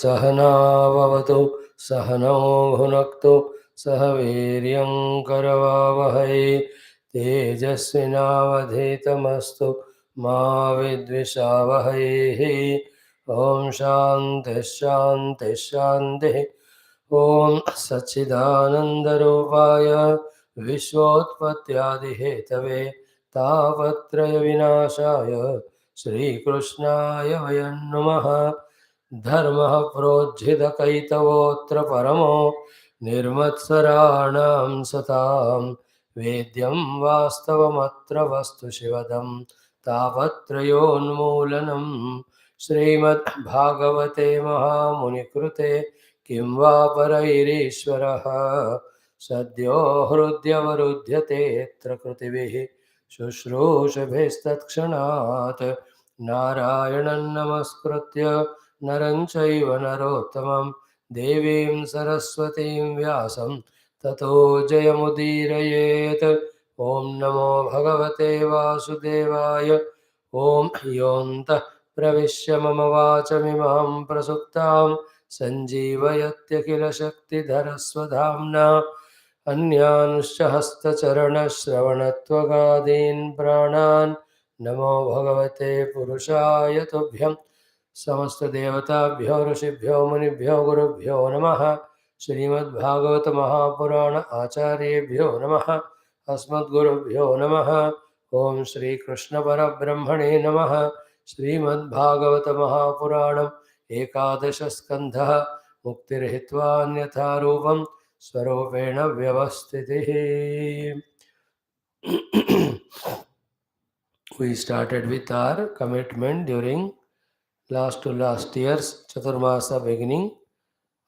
सहनाववतु सहनौ भुनक्तु सह वीर्यं करवावहै तेजस्विनावधीतमस्तु मा विद्विषावहै। ओम शांति शांति शांति। ओम सच्चिदानंदरूपाय विश्वोत्पत्त्यादिहेतवे तापत्रय विनाशाय श्रीकृष्णाय वयं नमः। धर्मः प्रोज्झितकैतवोऽत्र परमो निर्मत्सराणां सतां वेद्यं वास्तवमत्र वस्तु शिवदं तापत्रयोन्मूलनं श्रीमद्भागवते महामुनिकृते किं वा परैरीश्वरः सद्यो हृद्यवरुध्यतेऽत्र कृतिभिः शुश्रूषभिस्तत्क्षणात् नारायणं नमस्कृत्य नरं चैव नरोत्तमं देवीं सरस्वतीं व्यासं ततो जयमुदीरयेत्। ॐ नमो भगवते वासुदेवाय। ॐ योऽन्तः प्रविश्य मम वाचमिमां प्रसुप्तां सञ्जीवयत्यखिलशक्तिधरस्वधाम्ना अन्यानुश्च हस्तचरणश्रवणत्वगादीन् प्राणान् नमो भगवते पुरुषाय तुभ्यं। समस्त देवताभ्यो ऋषिभ्यो मुनिभ्यो गुरुभ्यो नमः। श्रीमद्भागवत महापुराण आचार्येभ्यो नमः। अस्मद्गुरुभ्यो नमः। ओम श्री कृष्ण परब्रह्मणे नमः। श्रीमद्भागवत महापुराणम् एकादश स्कन्धः मुक्तिर्हित्वा अन्यथा रूपं स्वरूपेण व्यवस्थितिः। We started with our commitment during last year's Chaturmasa beginning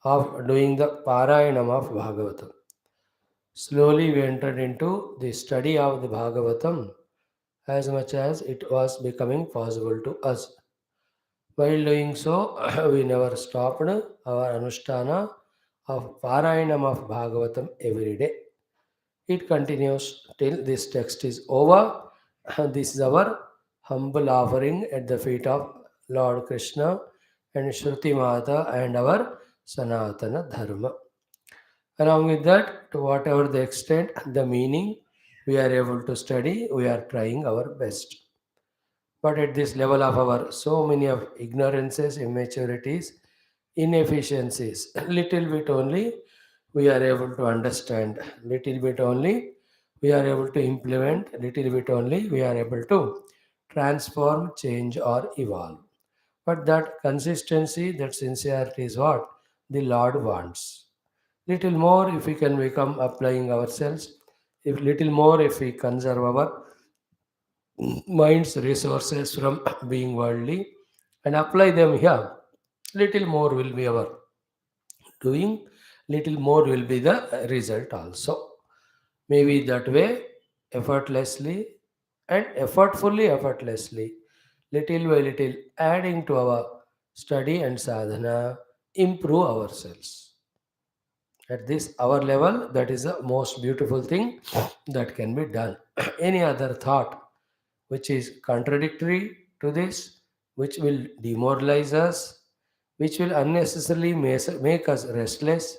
of doing the Parayanam of Bhagavatam. Slowly we entered into the study of the Bhagavatam as much as it was becoming possible to us. While doing so, we never stopped our Anushtana of Parayanam of Bhagavatam every day. It continues till this text is over. This is our humble offering at the feet of Lord Krishna and Shruti Mata and our Sanatana Dharma. Along with that, to whatever the extent, the meaning we are able to study, we are trying our best. But at this level of our so many of ignorances, immaturities, inefficiencies, little bit only we are able to understand, little bit only we are able to implement, little bit only we are able to transform, change, or evolve. But that consistency, that sincerity is what the Lord wants. Little more if we can become applying ourselves, if little more if we conserve our mind's resources from being worldly and apply them here, little more will be our doing, little more will be the result also. Maybe that way, effortlessly and effortlessly, little by little, adding to our study and sadhana, improve ourselves. At this our level, that is the most beautiful thing that can be done. Any other thought which is contradictory to this, which will demoralize us, which will unnecessarily make us restless,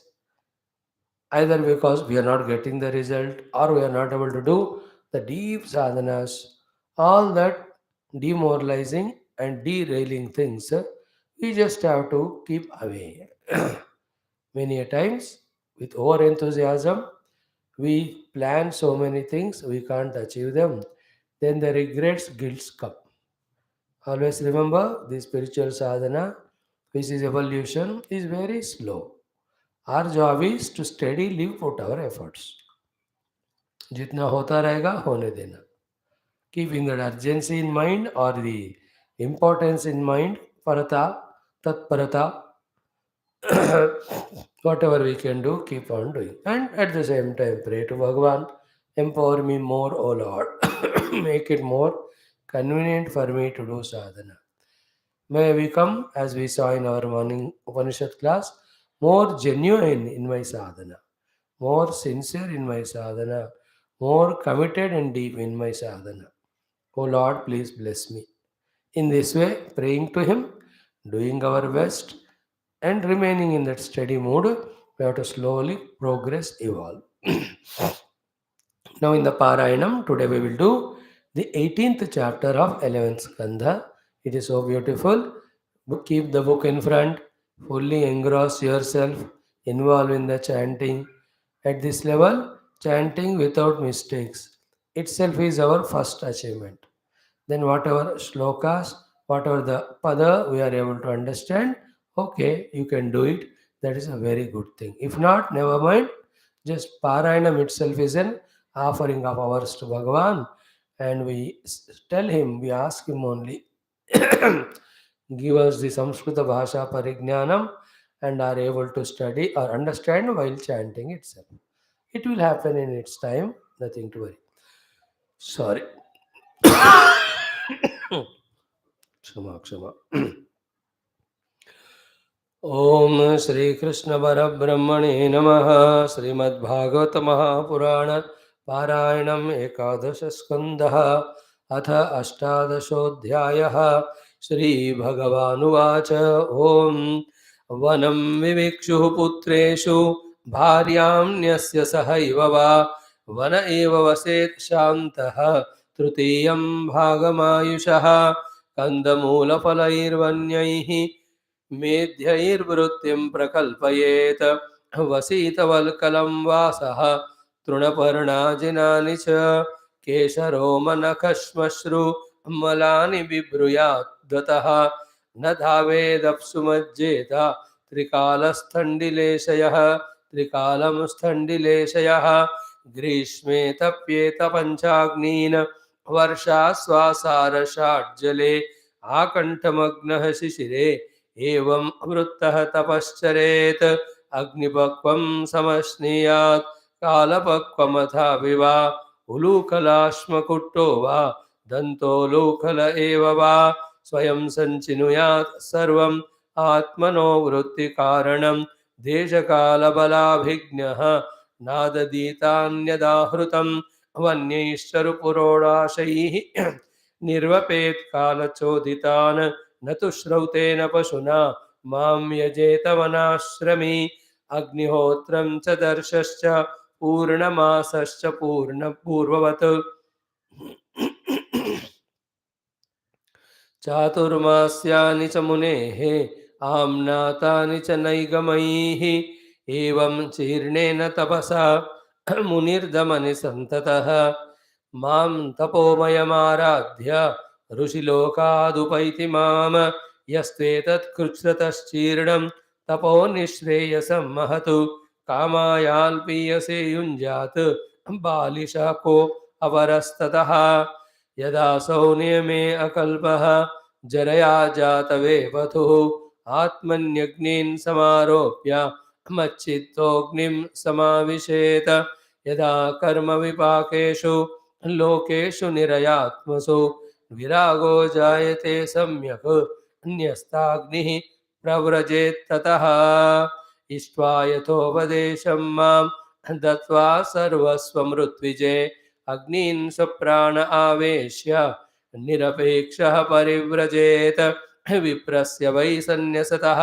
either because we are not getting the result or we are not able to do the deep sadhanas, all that demoralizing and derailing things, we just have to keep away. Many a times, with over enthusiasm, we plan so many things, we can't achieve them. Then the regrets, guilts come. Always remember the spiritual sadhana, which is evolution, is very slow. Our job is to steadily put our efforts. जितना होता रहेगा होने देना. Keeping that urgency in mind or the importance in mind, parata, tatparata, whatever we can do, keep on doing. And at the same time, pray to Bhagavan, empower me more, O Lord. Make it more convenient for me to do sadhana. May I become, as we saw in our morning Upanishad class, more genuine in my sadhana, more sincere in my sadhana, more committed and deep in my sadhana. O Lord, please bless me. In this way, praying to Him, doing our best, and remaining in that steady mood, we have to slowly progress, evolve. Now, in the Parayanam, today we will do the 18th chapter of 11th Skandha. It is so beautiful. Keep the book in front, fully engross yourself, involve in the chanting. At this level, chanting without mistakes itself is our first achievement. Then whatever shlokas, whatever the pada we are able to understand, okay, you can do it. That is a very good thing. If not, never mind. Just Parayanam itself is an offering of ours to Bhagavan, and we tell him, we ask him only, give us the Samskrita Bhasha Parijnanam, and are able to study or understand while chanting itself. It will happen in its time, nothing to worry. Sorry. Kshama, kshama. ओम श्री कृष्ण परब्रह्मणे नमः। श्रीमद्भागवत महापुराण पारायणम् एकादश स्कंदः अथ अष्टादशोऽध्यायः। श्रीभगवानुवाच ओम वनं विविक्षुः पुत्रेषु भार्यां न्यस्य सहैव वा one एव वसेत् शान्तः तृतीयं भागमायुषः कंदमूलफलैर्वन्यैः मेध्यैर्वृत्तिं प्रकल्पयेत् वसीतवल्कलं वासः तृणपर्णाजिनानि च केशरोमनखश्मश्रु मलानि बिभ्रूयात् दतः न धावेदप्सु मज्जेत त्रिकालस्थण्डिलेशयः त्रिकालं स्थण्डिलेशयः ग्रीष्मे तप्येत पञ्चाग्नीन् वर्षास्वासारषाड्जले आकण्ठमग्नः शिशिरे एवं वृत्तः तपश्चरेत् अग्निपक्वं समश्नीयात् कालपक्वमथा विवा उलूकलाश्मकुट्टो वा दन्तोलूकल एव वा स्वयं सञ्चिनुयात् सर्वम् आत्मनो वृत्तिकारणं देशकालबलाभिज्ञः नाददीतान्यदाहृतं वन्यैश्चरुपुरोडाशैः निर्वपेत् कालचोदितान् न तु श्रौतेन पशुना मां यजेत वनाश्रमी अग्निहोत्रं च दर्शश्च पूर्णमासश्च पूर्ववत् चातुर्मास्यानि च मुनेः आम्नातानि च नैगमैः एवं चीर्णेन तपसा मुनिर्दमनि सन्ततः मां तपोमयमाराध्य ऋषिलोकादुपैति माम यस्त्वेतत्कृच्छ्रतश्चीर्णं तपो निःश्रेयसं महतु कामायाल्पीयसे युञ्जात् बालिशाको अवरस्ततः यदा सौनियमे अकल्पः जरया जातवेपथुः आत्मन्यग्नीन् समारोप्य मच्चित्तोऽग्निं समाविशेत यदा कर्मविपाकेषु लोकेषु निरयात्मसु विरागो जायते सम्यक् न्यस्ताग्निः प्रव्रजेत्ततः इष्ट्वा यथोपदेशं मां दत्त्वा सर्वस्वमृत्विजे अग्नीन् स्वप्राण आवेश्य निरपेक्षः परिव्रजेत विप्रस्य वै सन्न्यसतः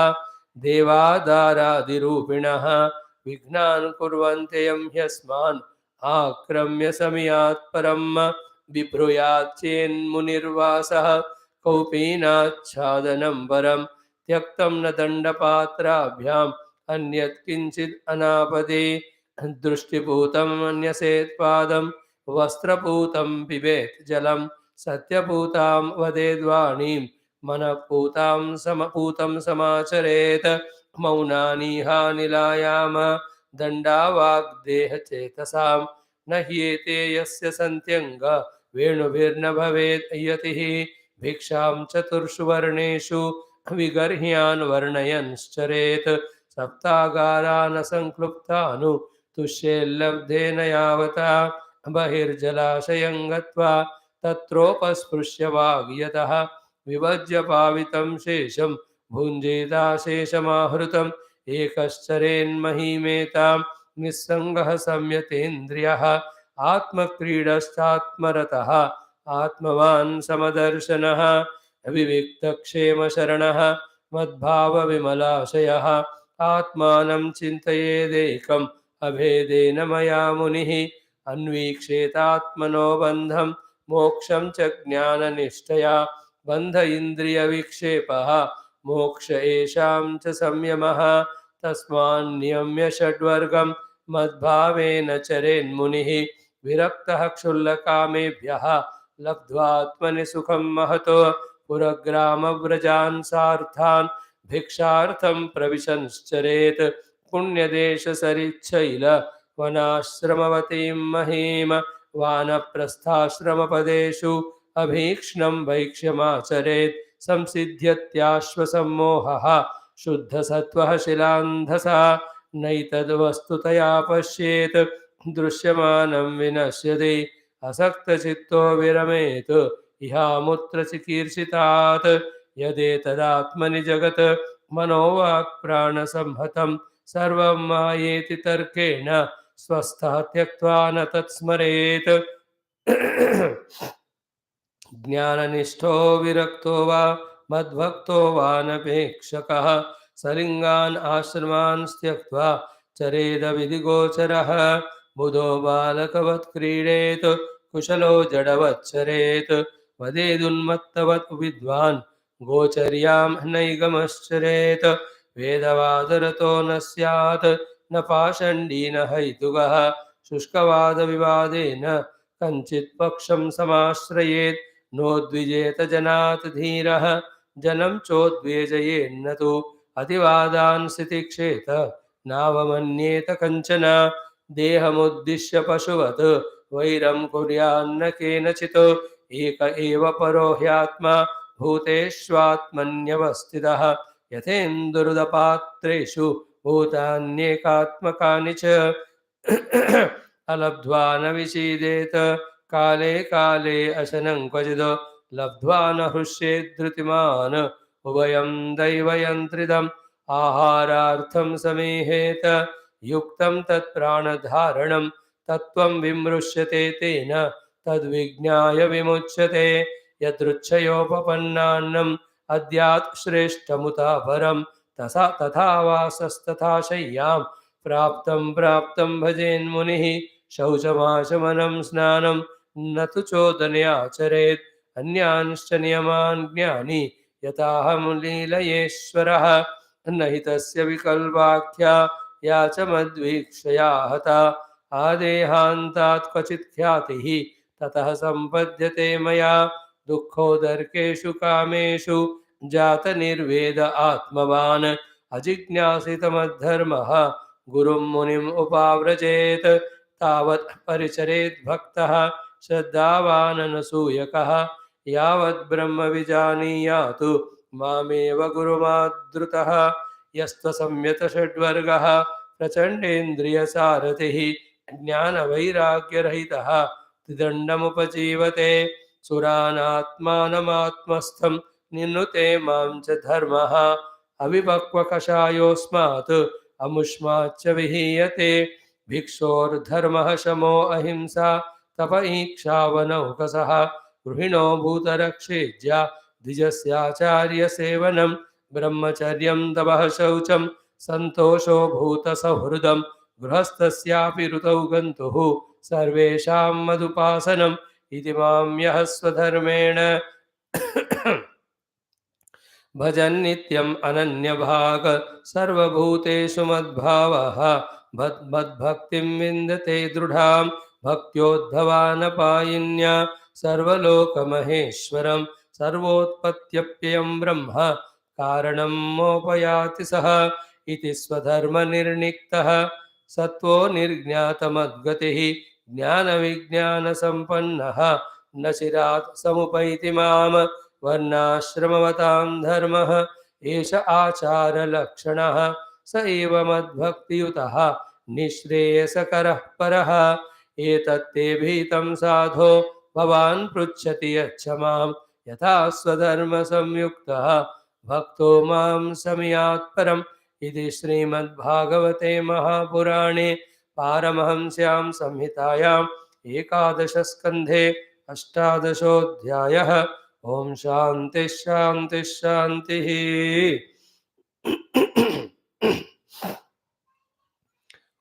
देवादारादिरूपिणः विघ्नान् कुर्वन्ते यं ह्यस्मान् आक्रम्य समियात् परं बिभ्रूयात् चेन्मुनिर्वासः कौपीनाच्छादनं परं त्यक्तं न दण्डपात्राभ्याम् अन्यत् किञ्चित् अनापदे दृष्टिपूतं अन्यसेत् पादं वस्त्रपूतं पिबेत् जलं सत्यपूतां वदेद्वाणीं मनःपूतां समपूतं समाचरेत् मौनानिहानिलायाम दण्डावाग्देहचेतसां न ह्येते यस्य सन्त्यङ्ग वेणुभिर्न भवेत् यतिः भिक्षां चतुर्षु वर्णेषु विगर्ह्यान् वर्णयन्श्चरेत् सप्तागारान् संक्लुप्तानु तुष्येल्लब्धेन यावता बहिर्जलाशयं गत्वा तत्रोपस्पृश्य वाग्यतः विभज्य पावितं शेषं भुञ्जीताशेषमाहृतम् एकश्चरेन्महीमेतां निस्सङ्गः संयतेन्द्रियः आत्मक्रीडश्चात्मरतः आत्मवान् समदर्शनः विविक्तक्षेमशरणः मद्भावविमलाशयः आत्मानं चिन्तयेदेकम् अभेदेन मया मुनिः अन्वीक्षेतात्मनो बन्धं मोक्षं च ज्ञाननिष्ठया बन्ध इन्द्रियविक्षेपः मोक्ष एषां च संयमः तस्मान्नियम्य षड्वर्गं मद्भावेन चरेन्मुनिः विरक्तः क्षुल्लकामेभ्यः लब्ध्वात्मनि सुखं महतो पुरग्रामव्रजान् सार्थान् भिक्षार्थं प्रविशंश्चरेत् पुण्यदेशसरिच्छैल वनाश्रमवतीं महीम वानप्रस्थाश्रमपदेषु अभीक्ष्णं भैक्ष्यमाचरेत् संसिद्ध्यत्याश्वसम्मोहः शुद्धसत्त्वः शिलान्धसा नैतद्वस्तुतया पश्येत् दृश्यमानं विनश्यति असक्तचित्तो विरमेत् इहामुत्र चिकीर्षितात् यदेतदात्मनि जगत् मनोवाक्प्राणसंहतं सर्वं मायेति तर्केण स्वस्थः त्यक्त्वा न तत्स्मरेत् ज्ञाननिष्ठो विरक्तो वा मद्भक्तो वानपेक्षकः सलिङ्गान् आश्रमान् त्यक्त्वा चरेदविधिगोचरः बुधो बालकवत् क्रीडेत् कुशलो जडवच्चरेत् वदेदुन्मत्तवत् विद्वान् गोचर्यां नैगमश्चरेत् वेदवादरतो न स्यात् न पाषण्डी न हैतुकः शुष्कवादविवादेन कञ्चित् पक्षं समाश्रयेत् नोद्विजेत जनात् धीरः जनं चोद्वेजयेन्न तु अतिवादान् स्थितिक्षेत नावमन्येत कञ्चन देहमुद्दिश्य पशुवत् वैरं कुर्यान्न केनचित् एक एव परो ह्यात्मा भूतेष्वात्मन्यवस्थितः यथेन्दुरुदपात्रेषु भूतान्येकात्मकानि च अलब्ध्वा न विषीदेत काले काले अशनं क्वचिद् लब्ध्वा न हृष्येत् धृतिमान् उभयं दैवयन्त्रिदम् आहारार्थं समीहेत युक्तं तत्प्राणधारणं तत्त्वं विमृश्यते तेन तद्विज्ञाय विमुच्यते यदृच्छयोपपन्नान्नम् अद्यात् श्रेष्ठमुता परं तथा वासस्तथा शय्यां प्राप्तं प्राप्तं भजेन्मुनिः शौचमाशमनं स्नानं न तु चोदनयाचरेत् अन्यांश्च नियमान् ज्ञानी यथाहं लीलयेश्वरः न हि तस्य विकल्पाख्या या च मद्वीक्षया हता आदेहान्तात् क्वचित् ख्यातिः ततः सम्पद्यते मया दुःखोदर्केषु कामेषु जातनिर्वेद आत्मवान् अजिज्ञासितमद्धर्मः गुरुं मुनिम् उपाव्रजेत् तावत् परिचरेत् भक्तः श्रद्धावान् अनसूयकः यावत् ब्रह्म विजानीयात् मामेव गुरुमाद्रुतः यस्त्वसंयतषड्वर्गः प्रचण्डेन्द्रियसारथिः ज्ञानवैराग्यरहितः त्रिदण्डमुपजीवते सुरानात्मानमात्मस्थं निन्नुते मां च धर्मः अविपक्वकषायोऽस्मात् अमुष्माच्च विहीयते भिक्षोर्धर्मः शमो अहिंसा तप ईक्षावनौकसः गृहिणो भूतरक्षेज्या द्विजस्याचार्यसेवनं ब्रह्मचर्यं तपः शौचं सन्तोषो भूतसौहृदं गृहस्थस्यापि ऋतौ गन्तुः सर्वेषां मदुपासनम् इति मां यः स्वधर्मेण भजन्नित्यम् अनन्यभाग सर्वभूतेषु मद्भावः मद्भक्तिं विन्दते दृढां भक्त्योद्भवानपायिन्या सर्वलोकमहेश्वरं सर्वोत्पत्त्यप्ययं ब्रह्म कारणं मोपयाति सः इति स्वधर्मनिर्निक्तः सत्त्वो निर्ज्ञातमद्गतिः ज्ञानविज्ञानसम्पन्नः न चिरात् समुपैति माम् वर्णाश्रमवतां धर्मः एष आचारलक्षणः स एव मद्भक्तियुतः निःश्रेयसकरः परः एतत्ते भीतं साधो भवान् पृच्छति यच्छ मां यथा स्वधर्मसंयुक्तः भक्तो मां समियात् परम् इति श्रीमद्भागवते महापुराणे पारमहंस्यां संहितायाम् 11 स्कन्धे 18 ओम शांति शांति शांति।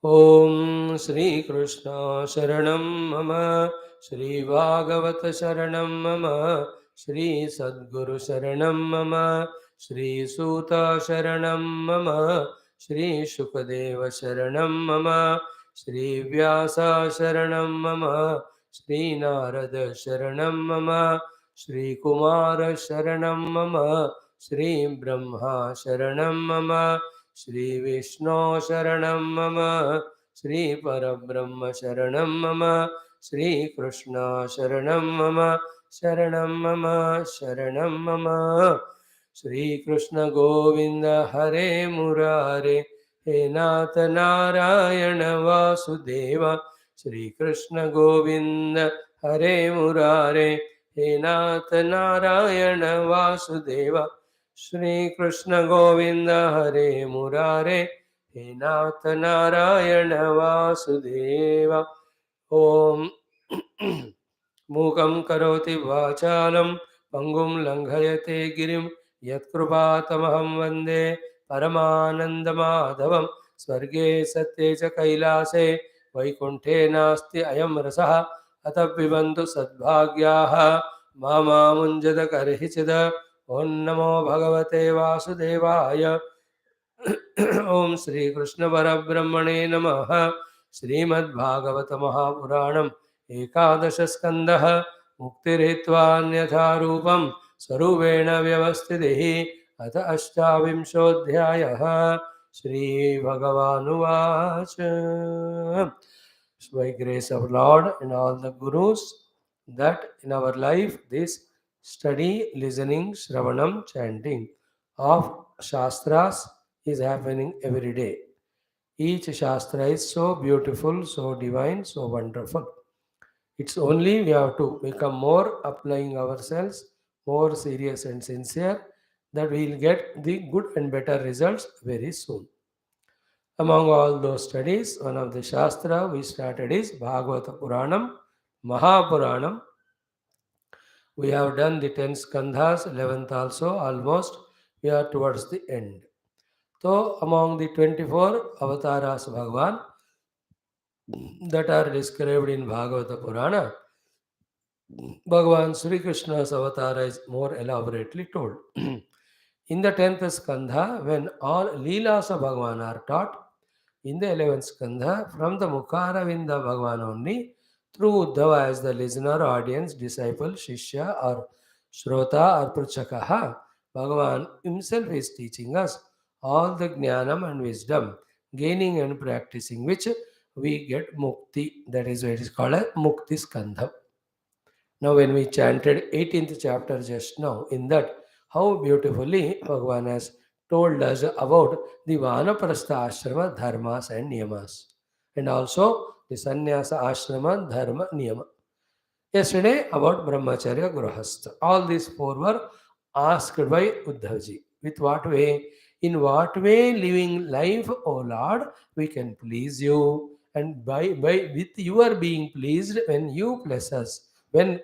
Om Shri Krishna Sharanam Mama, Shri Bhagavat Sharanam Mama, Shri Sadguru Sharanam Mama, Shri Suta Sharanam Mama, Shri Shukadeva Sharanam Mama, Shri Vyasa Sharanam Mama, Shri Narada Sharanam Mama, Shri Kumara Sharanam Mama, Shri Brahma Sharanam Mama, Shri Vishnu Sharanam Mama, Shri Parabrahma Sharanam Mama, Shri Krishna Sharanam Mama, Sharanam Mama, Sharanam Mama. Shri Krishna Govinda Hare Murare, He Nath Narayana Vasudeva. Shri Krishna Govinda Hare Murare, He Nath Narayana Vasudeva. Shri Krishna Govinda Hare Murare, He Nath Narayana Vasudeva. Om Mukam Karoti Vachalam Pangum Langhayate Girim Yatkrupatamaham Vande Paramananda Madhavam Swarge Satyeja Kailase Vaikunthe Nasti Ayam Rasaha Atapibantu Sadbhagyaha Mama Munjada Karhichida Om Namo Bhagavate Vasudevaya Om Shri Krishna Parabrahmane Namaha Srimad Bhagavata Mahapuranam Ekadasha Skandaha Muktirhitva Rupam Saruvena Vyavasthidihi Atha Ashtavimshodhyayaha Shri Bhagavanuvach. By grace of Lord and all the Gurus, that in our life this study, listening, Shravanam, chanting of Shastras is happening every day. Each Shastra is so beautiful, so divine, so wonderful. It's only we have to become more applying ourselves, more serious and sincere, that we will get the good and better results very soon. Among all those studies, one of the Shastra we started is Bhagavata Puranam, Mahapuranam. We have done the 10 skandhas, 11th also almost. We are towards the end. So, among the 24 avatars of Bhagavan that are described in Bhagavata Purana, Bhagavan Sri Krishna's avatar is more elaborately told. In the 10th skandha, when all Leelas of Bhagavan are taught, in the 11th skandha, from the Mukharavinda Bhagavan only, through Uddhava as the listener, audience, disciple, Shishya or Shrota or Pruchakaha, Bhagavan himself is teaching us all the jnanam and wisdom, gaining and practicing which we get mukti. That is why it is called a mukti skandha. Now, when we chanted 18th chapter just now, in that, how beautifully Bhagavan has told us about the Vanaprastha ashrama, dharmas and niyamas, and also the sannyasa ashrama, dharma, niyama. Yesterday, about brahmacharya, grahastha. All these four were asked by Uddhavji. With what way? In what way living life, O Lord, we can please you, and by with your being pleased when you bless us. When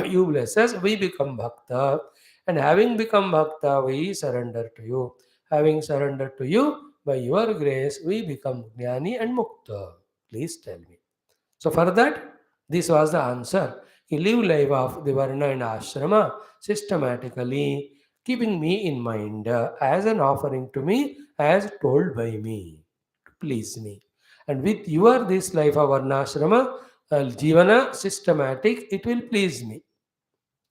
you bless us, we become bhakta, and having become bhakta, we surrender to you. Having surrendered to you, by your grace, we become jnani and mukta. Please tell me. So for that, this was the answer. He live life of the Varna and Ashrama systematically, keeping me in mind as an offering to me, as told by me, to please me. And with your this life of Varna Ashrama, Jivana systematic, it will please me.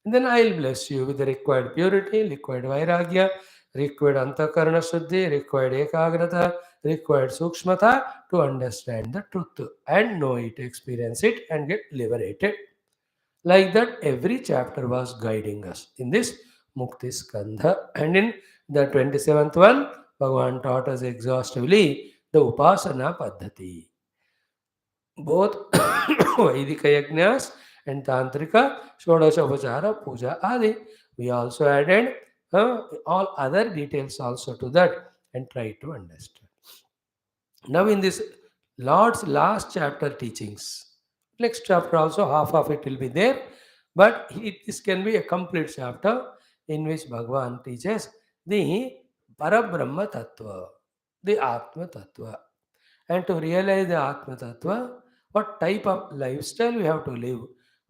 And then I'll bless you with the required purity, required vairagya, required antakarana shuddhi, required ekagrata, required sukshmata to understand the truth and know it, experience it, and get liberated. Like that, every chapter was guiding us in this Mukti Skandha. And in the 27th one, Bhagavan taught us exhaustively the Upasana Paddhati. Both Vaidika Yajnas and Tantrika, Shodashavachara, Puja Adi. We also added all other details also to that and try to understand. Now, in this Lord's last chapter teachings, next chapter also half of it will be there, but this can be a complete chapter in which Bhagavan teaches the Parabrahma Tattva, the Atma Tattva. And to realize the Atma Tattva, what type of lifestyle we have to live,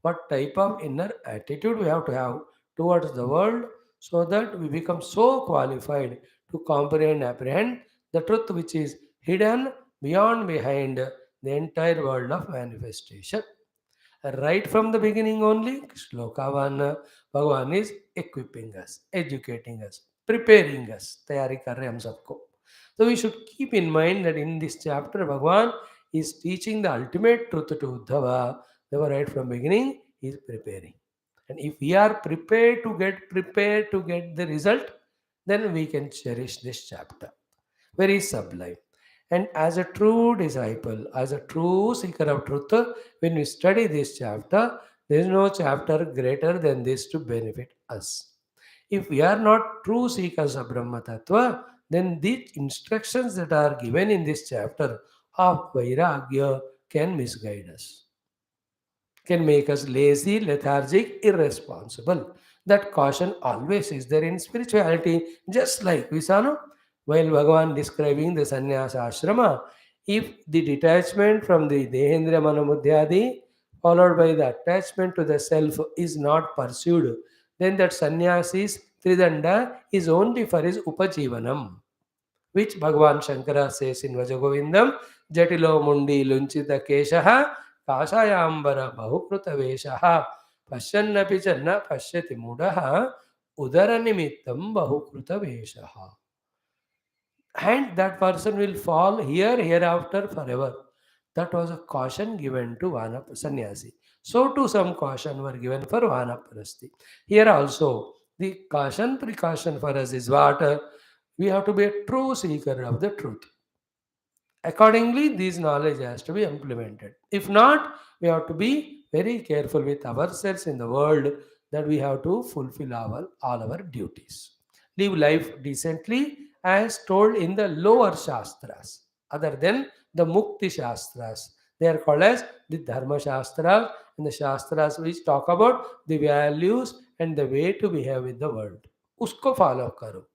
what type of inner attitude we have to have towards the world, so that we become so qualified to comprehend, apprehend the truth which is hidden beyond, behind the entire world of manifestation. Right from the beginning only, Shloka 1, Bhagavan is equipping us, educating us, preparing us. तैयारी कर रहे हैं हम सबको. So we should keep in mind that in this chapter, Bhagavan is teaching the ultimate truth to Uddhava. Therefore, right from beginning, he is preparing. And if we are prepared to get the result, then we can cherish this chapter. Very sublime. And as a true disciple, as a true seeker of truth, when we study this chapter, there is no chapter greater than this to benefit us. If we are not true seekers of Brahma Tattva, then the instructions that are given in this chapter of Vairagya can misguide us, can make us lazy, lethargic, irresponsible. That caution always is there in spirituality, just like Visano, while Bhagavan describing the sannyasa ashrama, if the detachment from the Dehendriya Manobuddhyadi followed by the attachment to the self is not pursued, then that sannyasi's Tridanda is only for his Upajivanam, which Bhagavan Shankara says in Vajagovindam, Jatilo Mundi Lunchita Keshaha, Kashayambara Bahukruta Veshaha, Pashyannapi Channa Pashyati Mudaha, Udaranimittam Bahukruta Veshaha. And that person will fall here, hereafter, forever. That was a caution given to Vana Sannyasi. So too some caution were given for Vanaprasthi. Here also, the precaution for us is what? We have to be a true seeker of the truth. Accordingly, this knowledge has to be implemented. If not, we have to be very careful with ourselves in the world, that we have to fulfill all our duties. Live life decently as told in the lower Shastras, other than the Mukti Shastras. They are called as the Dharma Shastras, and the Shastras which talk about the values and the way to behave with the world. Usko follow karo.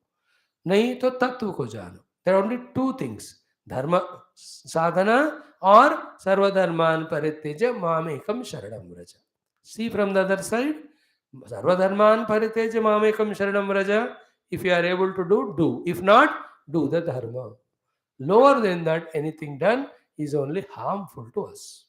नहीं तो तत्व को जानो. There are only two things: धर्म साधना or सर्वधर्मान परित्यज्य मामेकम शरणम Vraj. See from the other side, सर्वधर्मान परित्यज्य मामेकम शरणम Vraj. If you are able to do. If not, do the dharma. Lower than that, anything done is only harmful to us.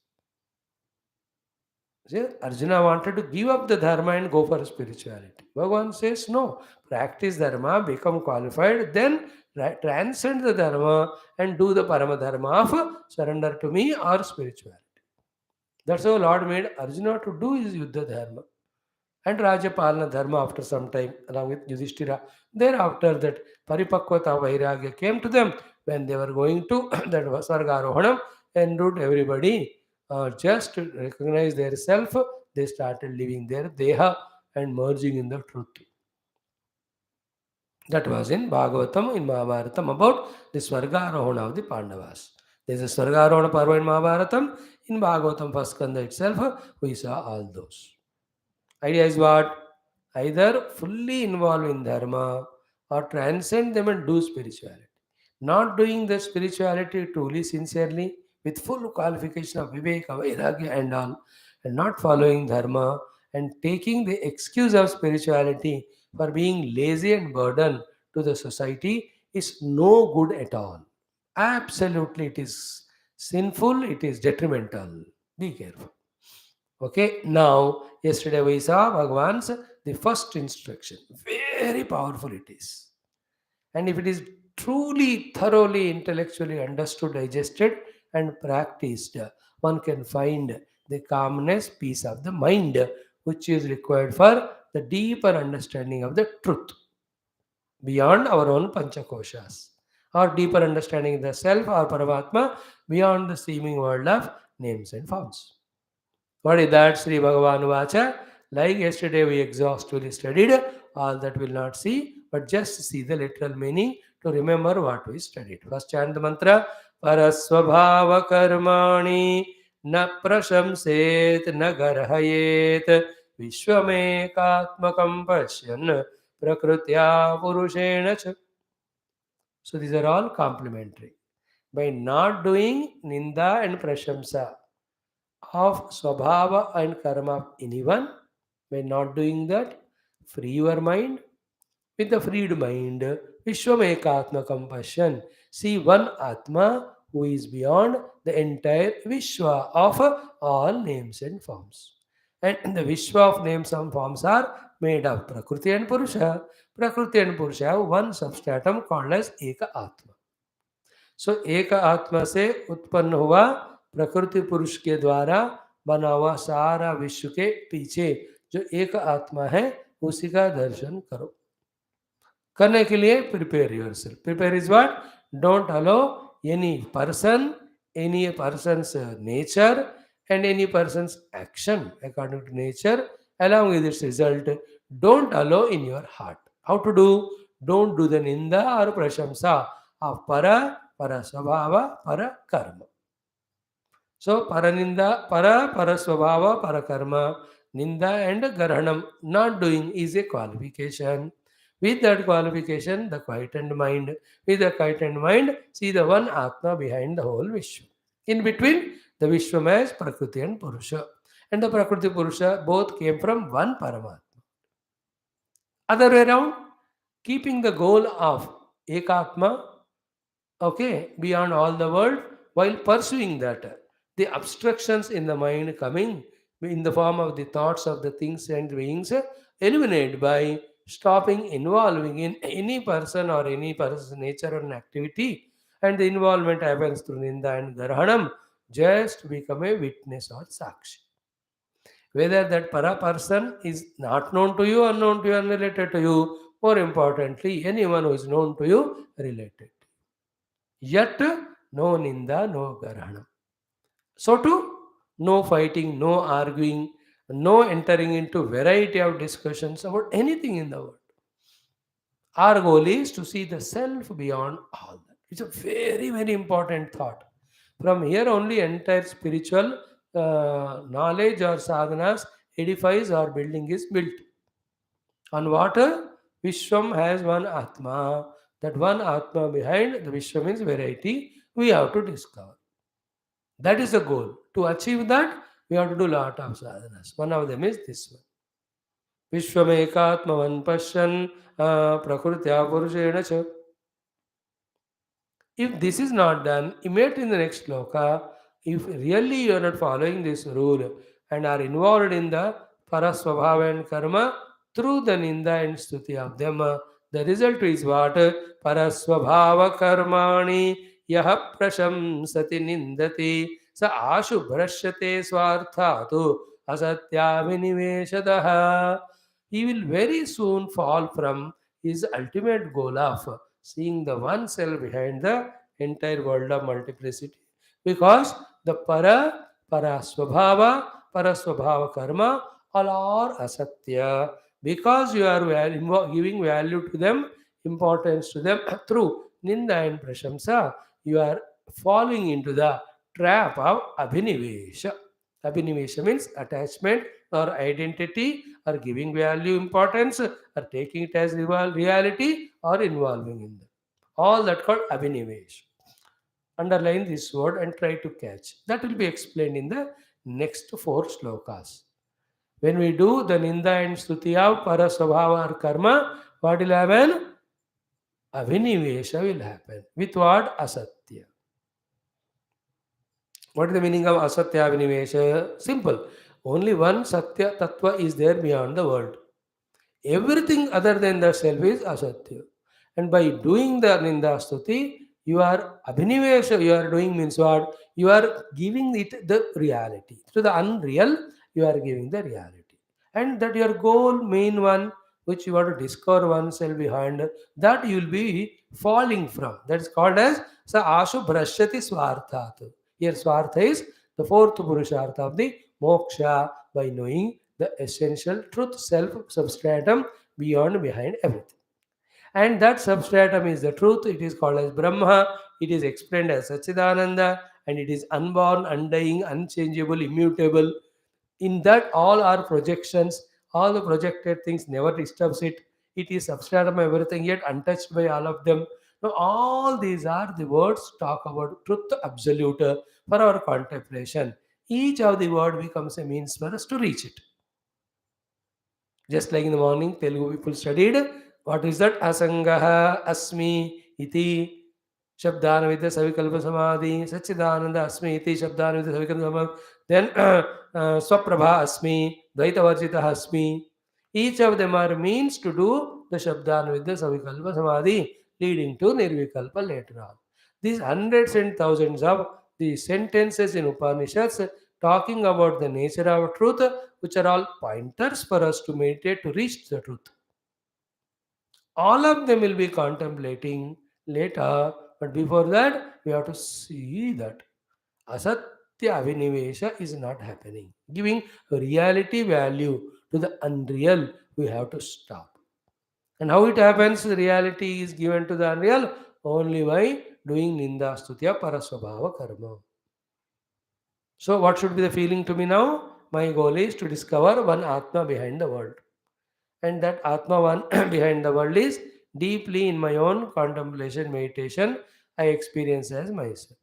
See, Arjuna wanted to give up the dharma and go for spirituality. Bhagavan says, no, practice dharma, become qualified, then transcend the dharma and do the parama dharma of surrender to me or spirituality. That's how Lord made Arjuna to do his Yuddha dharma and Rajapalana dharma after some time, along with Yudhishthira. Thereafter, that Paripakvata Vairagya came to them when they were going to that Sargarohanam and root everybody just to recognize their self. They started living their Deha and merging in the truth. That was in Bhagavatam, in Mahabharatam, about the Swargarahana of the Pandavas. There is a Swargarahana Parva in Mahabharatam. In Bhagavatam, first Skandha itself, we saw all those. Idea is what? Either fully involve in dharma or transcend them and do spirituality. Not doing the spirituality truly, sincerely, with full qualification of viveka, vairagya and all, and not following dharma and taking the excuse of spirituality for being lazy and burden to the society is no good at all. Absolutely, it is sinful, it is detrimental. Be careful. Okay, now yesterday we saw Bhagavan's the first instruction. Very powerful it is. And if it is truly, thoroughly, intellectually understood, digested, and practiced, one can find the calmness, peace of the mind, which is required for the deeper understanding of the truth beyond our own Panchakoshas, or deeper understanding of the self or Paramatma beyond the seeming world of names and forms. What is that? Sri Bhagavan Vacha. Like yesterday we exhaustively studied, all that will not see, but just see the literal meaning to remember what we studied. First chant the mantra. Parasvabhava karmani na prashamset na garhayet vishwamekatmakam pashyan prakrutya purushena cha. So these are all complementary. by not doing ninda and prashamsa of swabhava and karma of anyone, by not doing that, free your mind. With the freed mind, Vishwamekatma compassion. See one Atma who is beyond the entire Vishwa of all names and forms. And the Vishwa of names and forms are made of Prakriti and Purusha. Prakriti and Purusha have one substratum called as Eka Atma. सो एक आत्मा से उत्पन्न हुआ प्रकृति पुरुष के द्वारा बना हुआ सारा विश्व के पीछे जो एक आत्मा है उसी का दर्शन करो. करने के लिए prepare yourself. Prepare is what? Don't allow any person, any person's nature and any person's action according to nature along with its result. Don't allow in your heart. How to do? Don't do the ninda or prashamsa of para, para swabhava, para karma. So paraninda, para swabhava, para karma, ninda and garhanam not doing is a qualification. With that qualification, the quietened mind. With the quietened mind, see the one Atma behind the whole Vishwa. In between, the Vishwama is Prakriti and Purusha. And the Prakriti Purusha both came from one Paramatma. Other way around, keeping the goal of Ekatma, okay, beyond all the world, while pursuing that, the obstructions in the mind coming in the form of the thoughts of the things and beings eliminated by stopping involving in any person or any person's nature or an activity, and the involvement happens through Ninda and Garhanam, just become a witness or Sakshi. Whether that para person is not known to you, unknown to you, unrelated to you, more importantly, anyone who is known to you, related. Yet, no Ninda, no Garhanam. So too, no fighting, no arguing, no entering into variety of discussions about anything in the world. Our goal is to see the self beyond all that. It's a very, very important thought. From here only entire spiritual knowledge or sadhanas edifies or building is built. On water, Vishwam has one Atma. That one Atma behind the Vishwam means variety. We have to discover. That is the goal. To achieve that, we have to do lot of sadhanas. One of them is this one. Vishwamekatmavan pasyan prakrutya purushena cha. If this is not done, immediately in the next sloka, if really you are not following this rule and are involved in the parasvabhava and karma through the ninda and stuti of them, the result is what? Parasvabhava karmani yaha prashamsati nindati sa ashubhrashyate swarthatu asatya viniveshadaha. He will very soon fall from his ultimate goal of seeing the one self behind the entire world of multiplicity. Because the parasvabhava karma, all are asatya. Because you are giving value to them, importance to them through ninda and prashamsa, you are falling into the trap of abhinivesha. Abhinivesha means attachment or identity or giving value importance or taking it as reality or involving in them. All that called abhinivesh. Underline this word and try to catch. That will be explained in the next four slokas. When we do the ninda and stuti of parasvabhava or karma, what will happen? Abhinivesha will happen. With what? Asatya. What is the meaning of asatya abhinivesha? Simple. Only one satya tattva is there beyond the world. Everything other than the self is asatya. And by doing the ninda stuti, you are abhinivesha, you are doing means what? You are giving it the reality. To the unreal, you are giving the reality. And that your goal, main one, which you want to discover oneself behind, that you will be falling from. That is called as sa ashu brashyati swarthat. Here swartha is the fourth purushartha of the moksha, by knowing the essential truth, self substratum beyond, behind everything. And that substratum is the truth. It is called as Brahma. It is explained as Sachidananda, and it is unborn, undying, unchangeable, immutable. In that, all are projections. All the projected things never disturbs it. It is substratum of everything, yet untouched by all of them. Now, all these are the words talk about truth absolute for our contemplation. Each of the word becomes a means for us to reach it. Just like in the morning, Telugu people studied. What is that? Asangaha, Asmi, Iti, Shabdanavida Savikalpa Samadhi, Sachidananda Asmi, Iti, Shabdanavida Savikalpa Samadhi. Then Swaprabha Asmi, Dvaita Varjita Asmi. Each of them are means to do the Shabdanavida Savikalpa Samadhi, leading to Nirvikalpa later on. These hundreds and thousands of the sentences in Upanishads talking about the nature of truth, which are all pointers for us to meditate to reach the truth. All of them will be contemplating later, but before that, we have to see that asatya avinivesha is not happening. Giving reality value to the unreal, we have to stop. And how it happens, the reality is given to the unreal only by doing ninda stutya parasvabhava karma. So, what should be the feeling to me now? My goal is to discover one Atma behind the world. And that Atma one behind the world is deeply in my own contemplation, meditation, I experience as myself.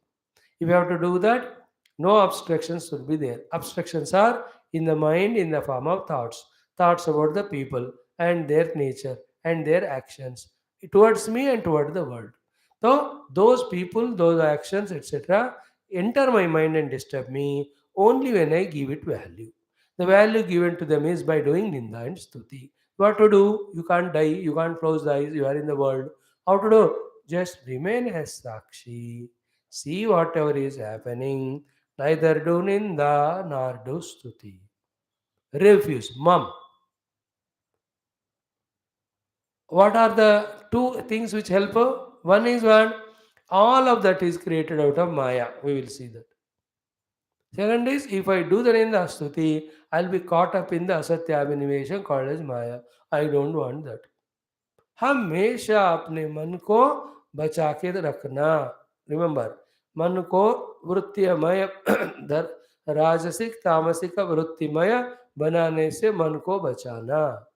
If you have to do that, no obstructions will be there. Obstructions are in the mind in the form of thoughts, thoughts about the people and their nature and their actions towards me and toward the world. So, those people, those actions, etc., enter my mind and disturb me only when I give it value. The value given to them is by doing Ninda and Stuti. What to do? You can't die, you can't close the eyes, you are in the world. How to do? Just remain as Sakshi. See whatever is happening, neither do Ninda nor do Stuti. Refuse. Mum. What are the two things which help her? One is one, all of that is created out of Maya. We will see that. Second is, if I do the Ninda Stuti, I'll be caught up in the Asatya Abhinivesha called as Maya. I don't want that. हमेशा अपने मन को बचा के रखना. Remember, मन को वृत्तिमय राजसिक तामसिक वृत्तिमय बनाने से मन को बचाना.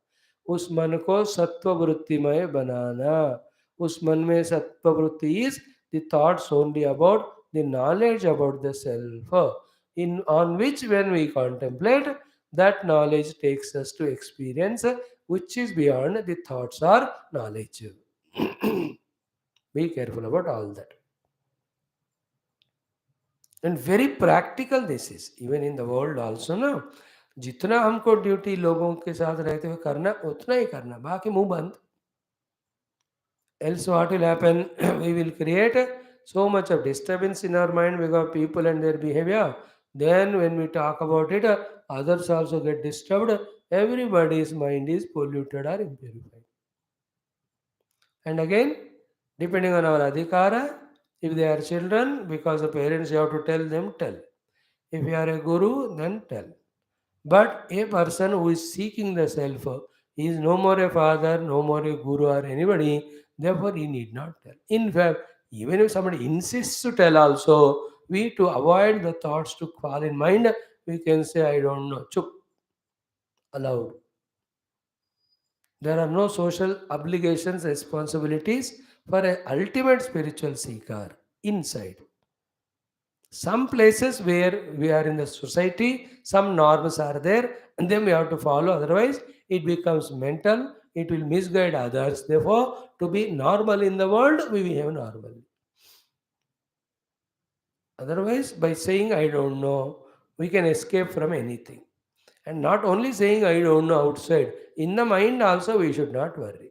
उस मन को सत्व वृत्तिमय बनाना. उस मन में सत्व वृत्ति is the thoughts only about the knowledge about the self, in on which when we contemplate, that knowledge takes us to experience which is beyond the thoughts or knowledge. Be careful about all that. And very practical this is, even in the world also ना. जितना हमको duty लोगों के साथ रहते हुए करना उतना ही करना, बाकी मुंह बंद. Else what will happen? We will create so much of disturbance in our mind because of people and their behavior. Then when we talk about it, others also get disturbed. Everybody's mind is polluted or impurified. And again, depending on our adhikara, if they are children, because the parents you have to tell them, tell. If you are a guru, then tell. But a person who is seeking the self, he is no more a father, no more a guru or anybody, therefore he need not tell. In fact, even if somebody insists to tell also, we to avoid the thoughts to fall in mind, we can say, I don't know, chup, allowed. There are no social obligations, responsibilities for an ultimate spiritual seeker inside. Some places where we are in the society, some norms are there, and then we have to follow. Otherwise, it becomes mental, it will misguide others. Therefore, to be normal in the world, we behave normally. Otherwise, by saying I don't know, we can escape from anything. And not only saying I don't know outside, in the mind also we should not worry.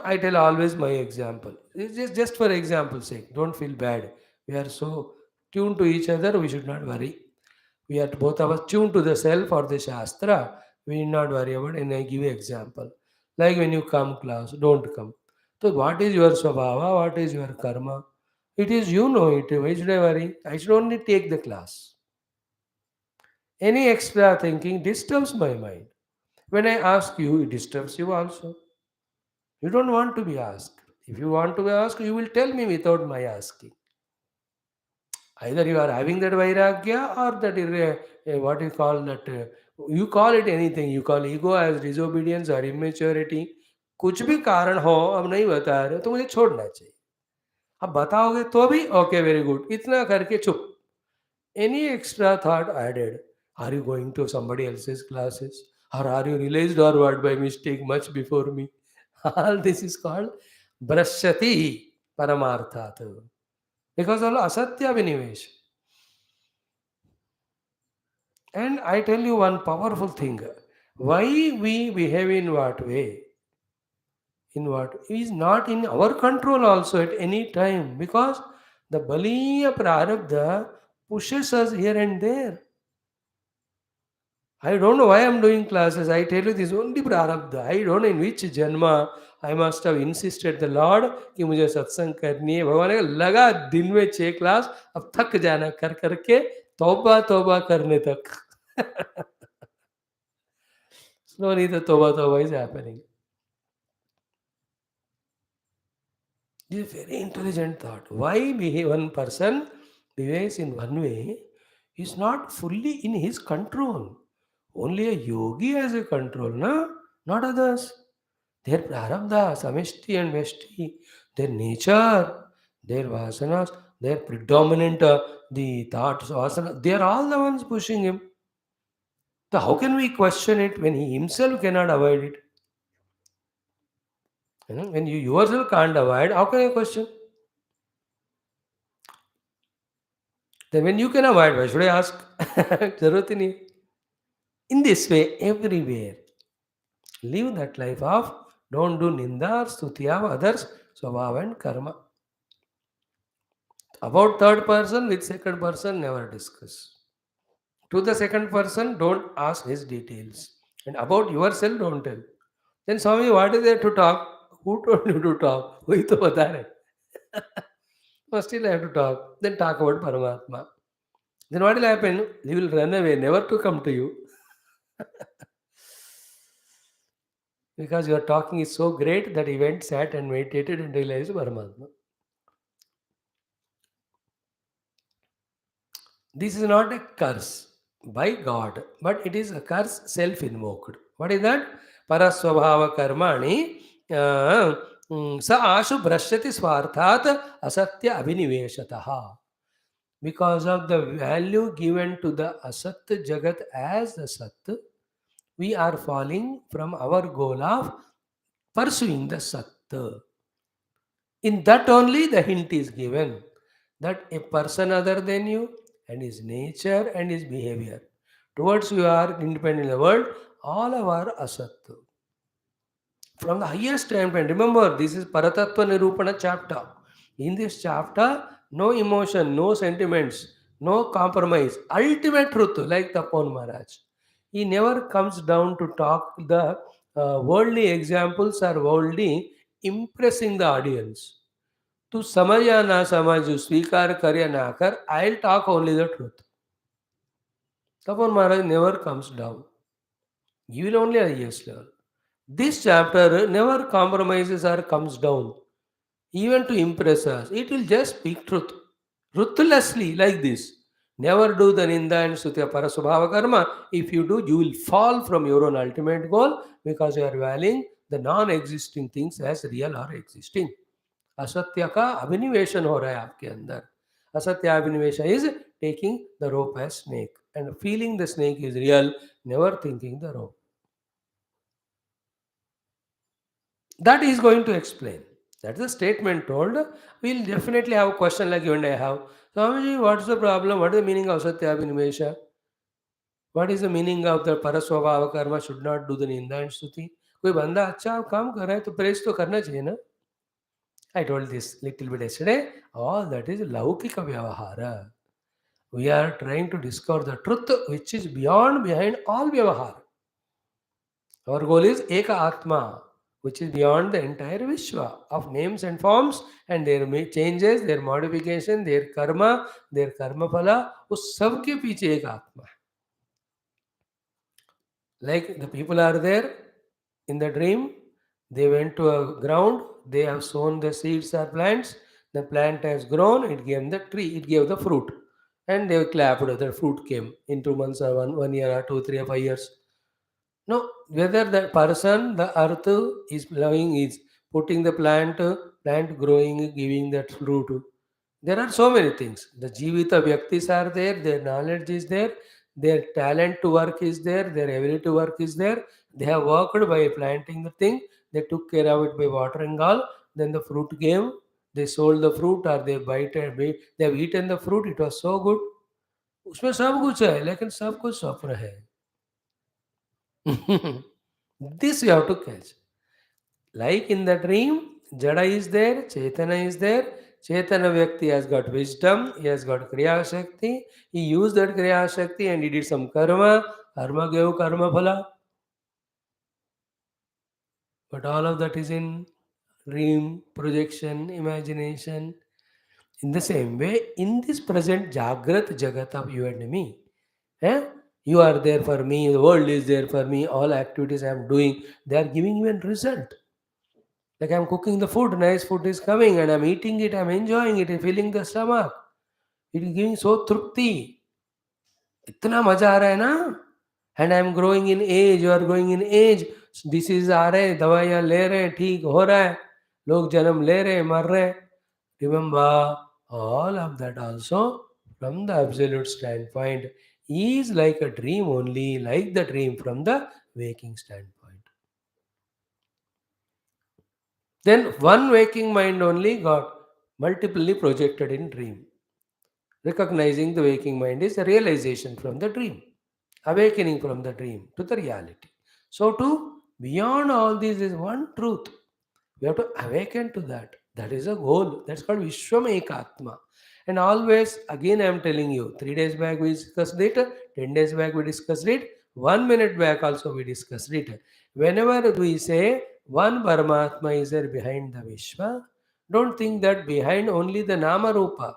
I tell always my example. It's just for example's sake. Don't feel bad. We are so tuned to each other, we should not worry. We are both of us tuned to the self or the Shastra. We need not worry about it. And I give you example. Like when you come class, don't come. So what is your Swabhava? What is your karma? It is you know it. Why should I worry? I should only take the class. Any extra thinking disturbs my mind. When I ask you, it disturbs you also. You don't want to be asked. If you want to be asked, you will tell me without my asking. Either you are having that vairagya or that what you call that. You call it anything. You call ego as disobedience or immaturity. कुछ भी कारण हो, अब नहीं बता रहे हो तो मुझे छोड़ना चाहिए। अब बताओगे तो भी ओके, वेरी गुड, इतना करके चुप। Any extra thought added? Are you going to somebody else's classes? Or are you realized or what by mistake much before me? All this is called brashyati paramarthat. Because all asatya vinivesh. And I tell you one powerful thing. Why we behave in what way? In what is not in our control also at any time. Because the baliya prarabdha pushes us here and there. I don't know why I'm doing classes. I tell you this only prarabdha. I don't know in which janma I must have insisted the Lord कि मुझे सत्संग करनी है। भगवान ने लगा दिन में 6 क्लास, अब थक जाना कर करके, तौबा तौबा करने तक। Slowly the tauba is happening. This is a very intelligent thought. Why one person behaves in one way is not fully in his control. Only a yogi has a control, no? Not others. Their prarabdha, samishti and veshti, their nature, their vasanas, their predominant, the thoughts, vasanas, they are all the ones pushing him. So how can we question it when he himself cannot avoid it? When you yourself can't avoid, how can you question? Then when you can avoid, why should I ask? Zarurat hi nahi. In this way, everywhere, live that life of don't do ninda, stuti of others, swabhava and karma. About third person with second person, never discuss. To the second person, don't ask his details. And about yourself, don't tell. Then Swami, what is there to talk? Who told you to talk? वही तो बता रहे. But still I have to talk. Then talk about Paramatma. Then what will happen? He will run away, never to come to you. Because your talking is so great that he went, sat and meditated and realized Paramatma. This is not a curse by God, but it is a curse self-invoked. What is that? Paraswabhava karmani sa ashu brashyati swarthat asatya abhiniveshataha. Because of the value given to the asat jagat as the sat, we are falling from our goal of pursuing the sat. In that only the hint is given that a person other than you and his nature and his behavior towards you are independent in the world, all of our asat. From the highest standpoint, remember this is Paratattva Nirupana chapter. In this chapter, no emotion, no sentiments, no compromise. Ultimate truth, like Tapon Maharaj. He never comes down to talk the worldly examples or worldly impressing the audience. तू समझ या ना समझ, स्वीकार कर या ना कर, I'll talk only the truth. Tapon Maharaj never comes down. You will only a yes level. This chapter never compromises or comes down, even to impress us. It will just speak truth, ruthlessly, like this. Never do the ninda and sutya parasubhava karma. If you do, you will fall from your own ultimate goal because you are valuing the non-existing things as real or existing. असत्य का अभिनिवेशन हो रहा है आपके अंदर. असत्य अभिनिवेश is taking the rope as snake and feeling the snake is real, never thinking the rope. That is going to explain. That's the statement told. We'll definitely have a question like you and I have. Swamiji, what's the problem? What is the meaning of Satya Abhinivesha? What is the meaning of the Paraswabhava karma should not do the Ninda and Stuti? कोई बंदा अच्छा काम कर रहा है तो press तो करना चाहिए ना. I told this little bit yesterday. All that is laukika vyavahara. We are trying to discover the truth which is beyond, behind all vyavahara. Our goal is Eka Atma, which is beyond the entire Vishwa of names and forms and their changes, their modification, their karma phala, उस सब के पीछे एक आत्मा है. Like the people are there in the dream, they went to a ground, they have sown the seeds or plants, the plant has grown, it gave the tree, it gave the fruit. And they clapped, the fruit came in 2 months or one year or 2, 3 or 5 years. No, whether the person, the earth is loving, is putting the plant growing, giving that fruit. There are so many things. The Jivita Vyaktis are there, their knowledge is there, their talent to work is there, their ability to work is there. They have worked by planting the thing, they took care of it by watering all, then the fruit came, they sold the fruit or they they have eaten the fruit, it was so good. उसमें सब कुछ है लेकिन सब कुछ स्वप्न है. This you have to catch. Like in the dream, Jada is there, Chetana is there. Chetana Vyakti has got wisdom, he has got Kriya Shakti. He used that Kriya Shakti and he did some karma. Karma gave karma phala. But all of that is in dream, projection, imagination. In the same way, in this present Jagrat Jagat of you and me, eh? You are there for me, the world is there for me, all activities I am doing, they are giving you a result. Like I'm cooking the food, nice food is coming and I'm eating it, I'm enjoying it, filling the stomach. It is giving so trupti. इतना मजा आ रहा है ना. And I am growing in age, you are growing in age, disease आ रहे हैं, दवाइयाँ ले रहे हैं, ठीक हो रहा है, लोग जन्म ले रहे हैं, मर रहे हैं. Remember all of that also from the absolute standpoint is like a dream only, like the dream from the waking standpoint. Then one waking mind only got multiply projected in dream. Recognizing the waking mind is a realization from the dream, awakening from the dream to the reality. So, to beyond all this is one truth. We have to awaken to that. That is a goal. That's called Vishwam Ekatma. And always, again, I am telling you, 3 days back we discussed it, 10 days back we discussed it, 1 minute back also we discussed it. Whenever we say one Paramatma is there behind the Vishwa, don't think that behind only the Nama Rupa.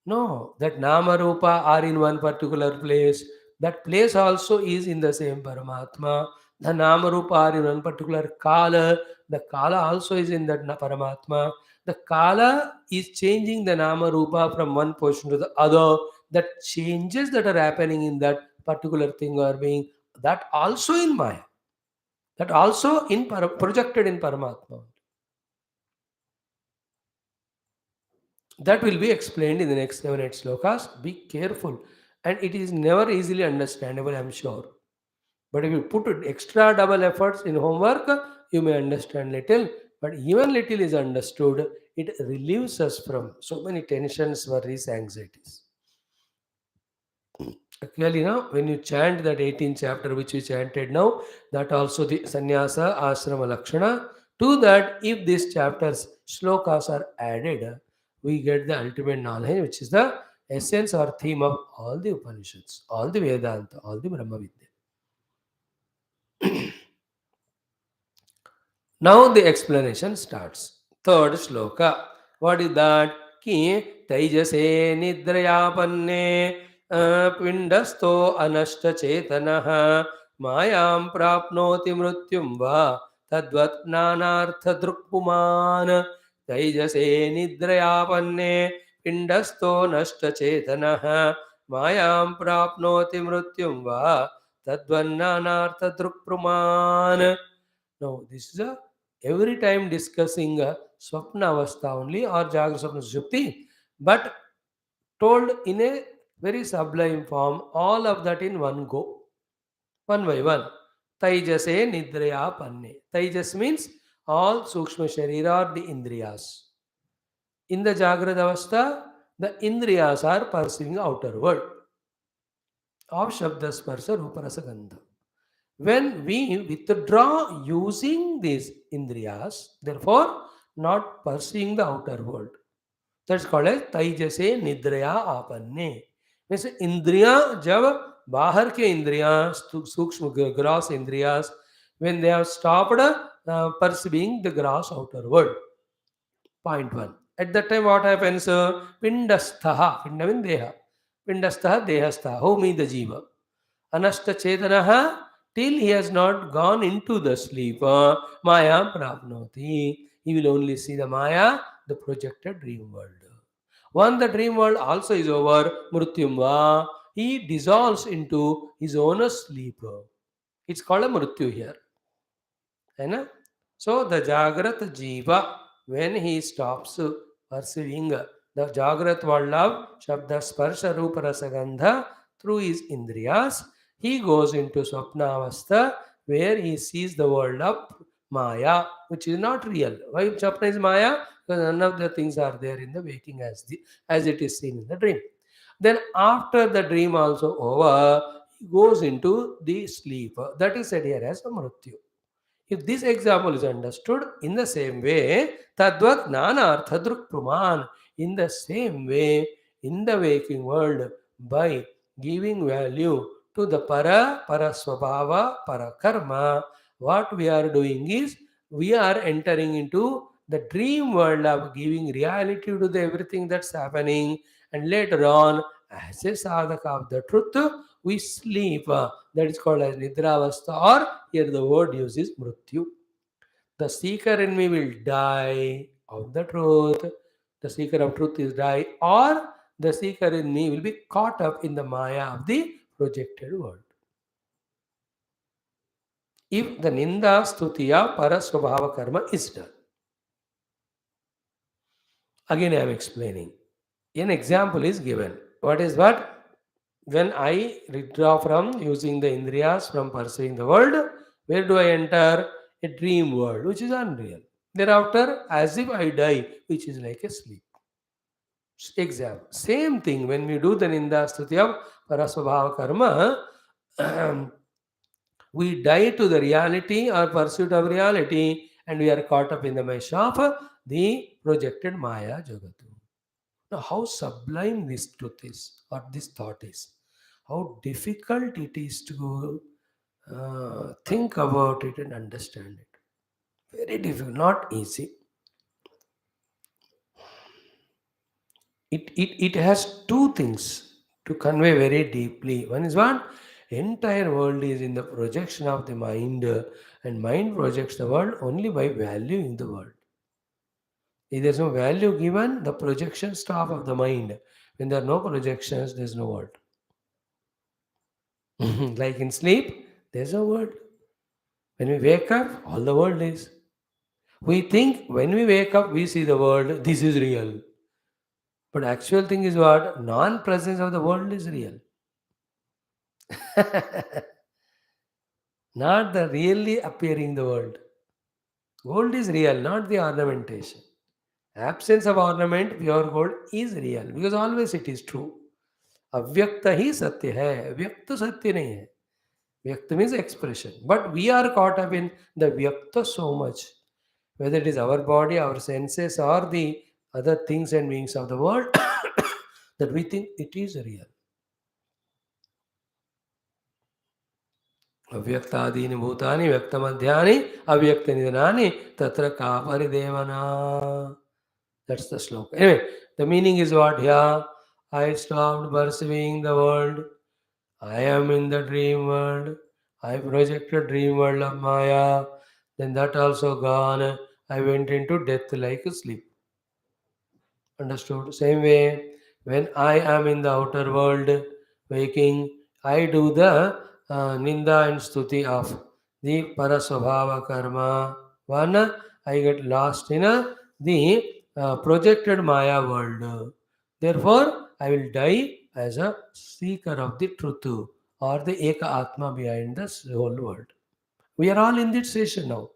No, that Nama Rupa are in one particular place. That place also is in the same Paramatma. The Nama Rupa are in one particular Kala. The Kala also is in that Paramatma. The Kala is changing the Nama Rupa from one portion to the other. That changes that are happening in that particular thing or being, that also in Maya. That also in projected in Paramatma. That will be explained in the next 7 8 slokas. Be careful. And it is never easily understandable, I am sure. But if you put extra double efforts in homework, you may understand little. But even little is understood, it relieves us from so many tensions, worries, anxieties. Actually, now, when you chant that 18th chapter which we chanted now, that also the sannyasa, ashrama, lakshana, to that, if these chapters, slokas are added, we get the ultimate knowledge, which is the essence or theme of all the Upanishads, all the Vedanta, all the Brahma Vidya. Now the explanation starts. Third sloka. What is that? Ki Taijase Nidrayapanne Pindasto Anashta Chetanaha Mayam Prapnoti Mrutyum Va Tadvat Nanartha Drukpuman Taijase Nidrayapanne Pindasto Nashta Chetanaha Mayam Prapnoti Mrutyum Va Tadvat Nanartha Drukpuman. Now, this is a every time discussing Swapna Avastha only or Jagra Swapna Sushupti, but told in a very sublime form, all of that in one go, one by one. Taijase Nidraya Panne. Taijas means all Sukshma Sharira or the Indriyas. In the Jagrada Avastha, the Indriyas are perceiving outer world of Shabda Sparsa Rupa Rasa Gandha. When we withdraw using these indriyas, therefore not perceiving the outer world. That's called as taijase nidraya apanne. Means indriya jab bahar ke indriya, sukshma gross indriyas, when they have stopped perceiving the gross outer world. Point one. At that time, what happens? Pindasthaha, pinda means deha. Pindasthaha, dehastha. Who means the jiva? Anashta Chetanaha, till he has not gone into the sleep, Maya Prapnoti. He will only see the Maya, the projected dream world. Once the dream world also is over, Mrutyumva, he dissolves into his own sleep. It's called a mrityu here. है ना? So the Jagrat Jiva, when he stops perceiving the Jagrat world of Shabda Sparsha Rupa Rasagandha through his Indriyas, he goes into Swapnavastha where he sees the world of Maya, which is not real. Why Swapna is Maya? Because none of the things are there in the waking as it is seen in the dream. Then after the dream also over, he goes into the sleep. That is said here as a Mrityu. If this example is understood in the same way, Tadvat Nana Arthadruk Praman, in the same way, in the waking world, by giving value to the Paraswabhava, Parakarma, what we are doing is we are entering into the dream world of giving reality to the everything that's happening, and later on, as a sadhaka of the truth, we sleep. That is called as Nidravastha, or here the word used is Mrityu. The seeker in me will die of the truth. The seeker of truth is die, or the seeker in me will be caught up in the Maya of the projected world. If the Ninda Stutiya Paraswabhava Karma is done. Again, I am explaining. An example is given. What is what? When I withdraw from using the Indriyas from perceiving the world, where do I enter? A dream world, which is unreal. Thereafter, as if I die, which is like a sleep. Example. Same thing when we do the Ninda Stuti of Paraswabhava Karma, we die to the reality or pursuit of reality, and we are caught up in the mesh of the projected Maya Jagatu. Now, how sublime this truth is, or this thought is, how difficult it is to think about it and understand it. Very difficult, not easy. It has two things to convey very deeply. One is what? Entire world is in the projection of the mind, and mind projects the world only by valuing the world. If there's no value given, the projection stop of the mind. When there are no projections, there's no world. Like in sleep, there's a world. When we wake up, all the world is. We think when we wake up, we see the world, this is real. But actual thing is what? Non-presence of the world is real. Not the really appearing the world. Gold is real, not the ornamentation. Absence of ornament, pure gold is real because always it is true. अव्यक्त ही सत्य है, व्यक्त सत्य नहीं है. Vyakta means expression. But we are caught up in the Vyakta so much. Whether it is our body, our senses, or the other things and beings of the world, that we think it is real. Avyaktaadini bhutani vyaktamadhyani avyaktanidhanani tatra ka paridevana. That's the sloka. Anyway, the meaning is what here? I stopped perceiving the world. I am in the dream world. I projected dream world of Maya. Then that also gone. I went into death like a sleep. Understood? Same way, when I am in the outer world, waking, I do the Ninda and Stuti of the Paraswabhava Karma. One, I get lost in the projected Maya world. Therefore, I will die as a seeker of the truth or the Eka Atma behind this whole world. We are all in this station now.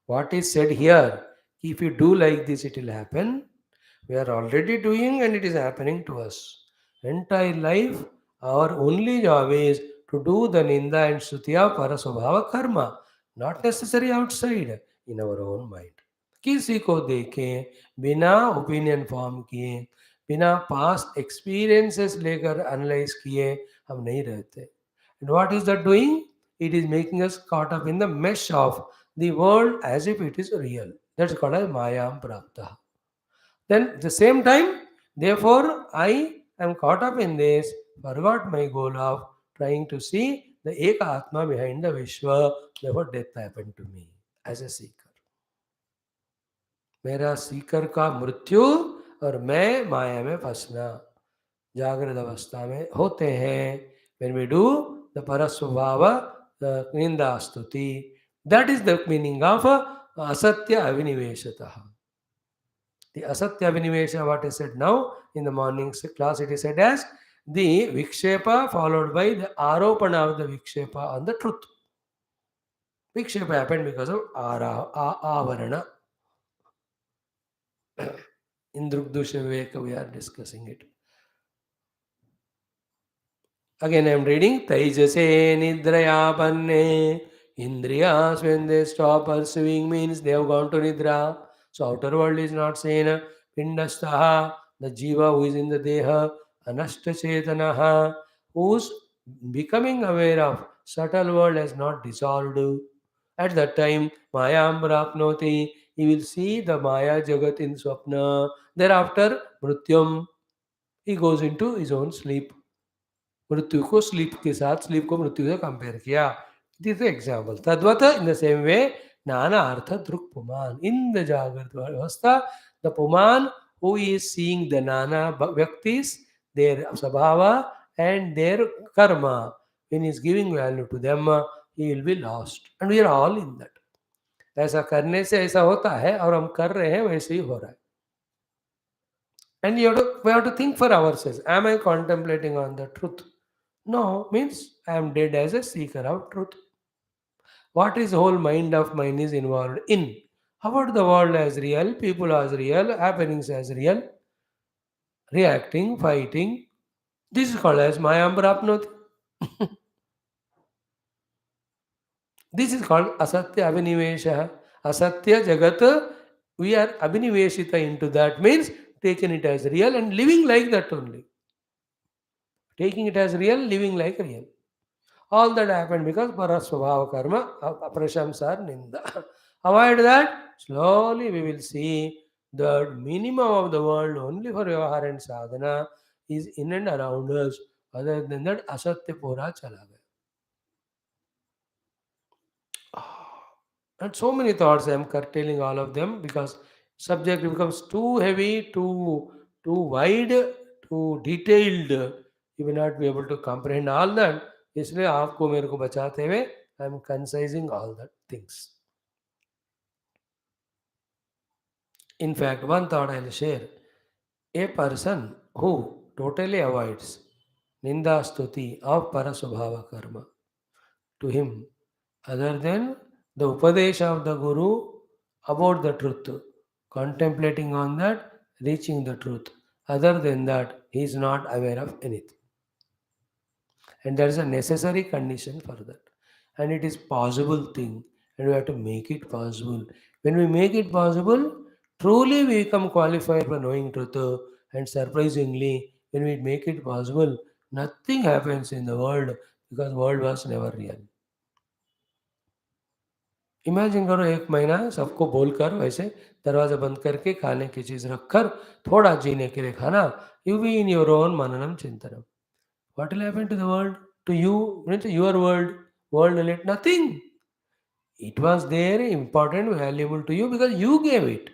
What is said here, if you do like this, it will happen. We are already doing and it is happening to us. Entire life, our only job is to do the Ninda and Sutya Paraswabhava Karma, not necessary outside, in our own mind. किसी को देखें बिना opinion form किए बिना past experiences लेकर analyse किए हम नहीं रहते and what is that doing it is making us caught up in the mesh of the world as if it is real. That's called as mayam prapta. Then at the same time, therefore, I am caught up in this, forgot my goal of trying to see the Eka Atma behind the Vishwa. Therefore, death happened to me as a seeker. मेरा सीकर का मृत्यु और मैं माया में फंसना जागृत अवस्था में होते हैं. When we do the parasvabhava Nindastuti. That is the meaning of asatya aviniveshataha. The asatya avinivesha, what I said now in the morning class, it is said as the vikshepa followed by the aropana of the vikshepa on the truth. Vikshepa happened because of avarana. In Drugdusha Viveka, we are discussing it. Again, I am reading. Taijase nidrayapanne. Indriyas, when they stop pursuing, means they have gone to nidra. So, outer world is not seen. Pindastaha, the jiva who is in the deha. Anashta chetanaha, whose becoming aware of subtle world has not dissolved. At that time, Mayam Prapnoti, he will see the Maya Jagat in Swapna. Thereafter, Mrityam, he goes into his own sleep. मृत्यु को sleep को मृत्यु से compare किया. This example. तद्वत in the same way Nana earth दृक् पुमान. In the जागृत अवस्था, the पुमान who is seeing the nana vyaktis, their sabhava and their karma, when he is giving value to them, he will be lost. And we are all in that. ऐसा करने से ऐसा होता है और हम कर रहे हैं वैसे ही हो रहा है. And we have to think for ourselves. Am I contemplating on the truth? No, means I am dead as a seeker of truth. What is whole mind of mine is involved in? How about the world as real, people as real, happenings as real, reacting, fighting? This is called as Mayam Prapnoti. This is called Asatya Abhinivesha. Asatya Jagat, we are Abhiniveshita into that, means taking it as real and living like that only. Taking it as real, living like real. All that happened because parasvabhava karma, prashamsa, ninda. Avoid that, slowly we will see the minimum of the world only for vyavahara and sadhana is in and around us. Other than that, asatya pura chala gaya. And so many thoughts, I am curtailing all of them because subject becomes too heavy, too wide, too detailed. You may not be able to comprehend all that. इसलिए आपको मेरे को बचाते हुए I am concising all that things. In fact, one thought I will share. A person who totally avoids ninda stuti of parasubhava karma, to him, other than the upadesha of the Guru about the truth, contemplating on that, reaching the truth. Other than that, he is not aware of anything. And there is a necessary condition for that. And it is possible thing. And we have to make it possible. When we make it possible, truly we become qualified for knowing truth. And surprisingly, when we make it possible, nothing happens in the world because world was never real. Imagine करो एक महीना सबको बोलकर वैसे दरवाजा बंद करके खाने की चीज रखकर थोड़ा जीने के लिए खाना. You be in your own मननम चिंतनम. What will happen to the world? To you, means your world will let nothing. It was there, important, valuable to you because you gave it.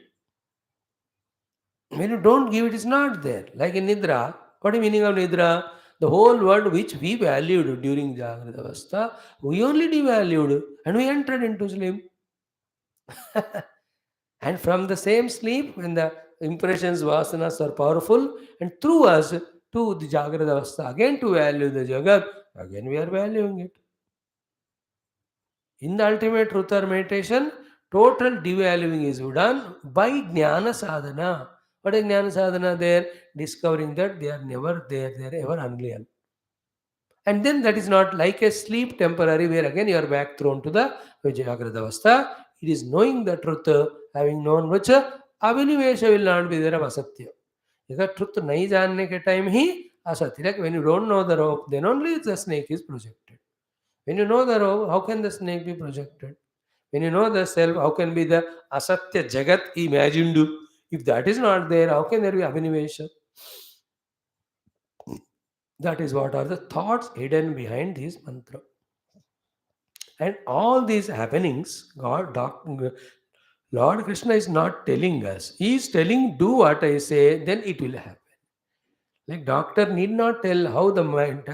When you don't give it, it's not there. Like in Nidra, what is the meaning of Nidra? The whole world which we valued during Jagrata Avastha, we only devalued and we entered into sleep. And from the same sleep, when the impressions, vasanas are powerful, and through us to the Jagrata Avastha, again to value the Jagat, again we are valuing it. In the ultimate truth or meditation, total devaluing is done by Jnana Sadhana. What is Jnana Sadhana there? Discovering that they are never there, they are ever unreal. And then that is not like a sleep temporary where again you are back thrown to the Jagrata Avastha. It is knowing the truth, having known which Avinivesha will not be there of Asatya. Because truth nahi janne ke time hi Asatya. Like when you don't know the rope, then only the snake is projected. When you know the rope, how can the snake be projected? When you know the self, how can be the Asatya Jagat imagined? If that is not there, how can there be Abhinivesha? That is what are the thoughts hidden behind this mantra. And all these happenings, Lord Krishna is not telling us. He is telling, do what I say, then it will happen. Like doctor need not tell how the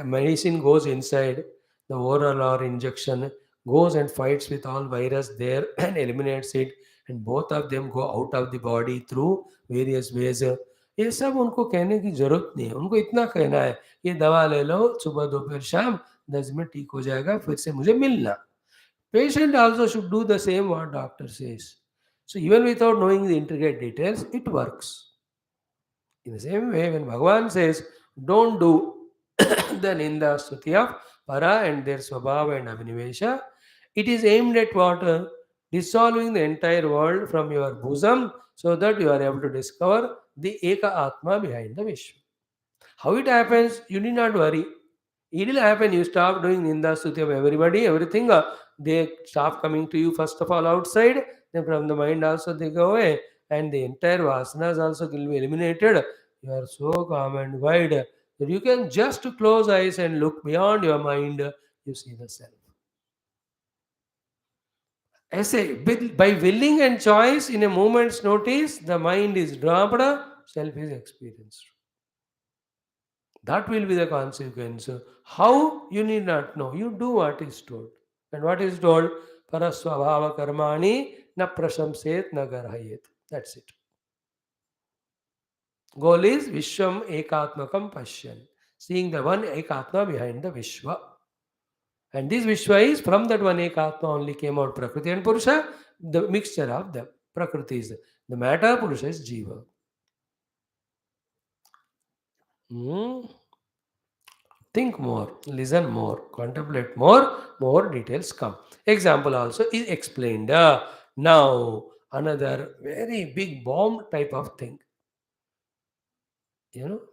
medicine goes inside. the oral or injection, goes and fights with all virus there and eliminates it, and both of them go out of the body through various ways. ये सब उनको कहने की जरूरत नहीं है, उनको इतना कहना है ये दवा ले लो सुबह दोपहर शाम, 10 मिनट ठीक हो जाएगा, फिर से मुझे मिलना. Patient also should do the same what doctor says. So even without knowing the intricate details, it works. In the same way, when Bhagavan says, don't do the Ninda Stuti of Para and their Swabhava and Abhinivesha, it is aimed at what? Dissolving the entire world from your bosom so that you are able to discover the Eka Atma behind the Vishwa. How it happens, you need not worry. It will happen. You stop doing Ninda Stuti of everybody, everything. They stop coming to you first of all outside, then from the mind also they go away, and the entire vasanas also will be eliminated. You are so calm and wide that you can just close eyes and look beyond your mind. You see the self. I say, by willing and choice, in a moment's notice, the mind is dropped, self is experienced. That will be the consequence. How? You need not know. You do what is told. And what is told? Paraswabhava karmani na prashamset na garhayet. That's it. Goal is Vishwam Ekatmakam Pashyan. Seeing the one Ekatma behind the Vishwa. And this Vishwa is from that one Ekatma only came out Prakriti and Purusha, the mixture of the Prakriti is the matter, Purusha is Jiva. Hmm. Think more, listen more, contemplate more, more details come. Example also is explained. Now, another very big bomb type of thing.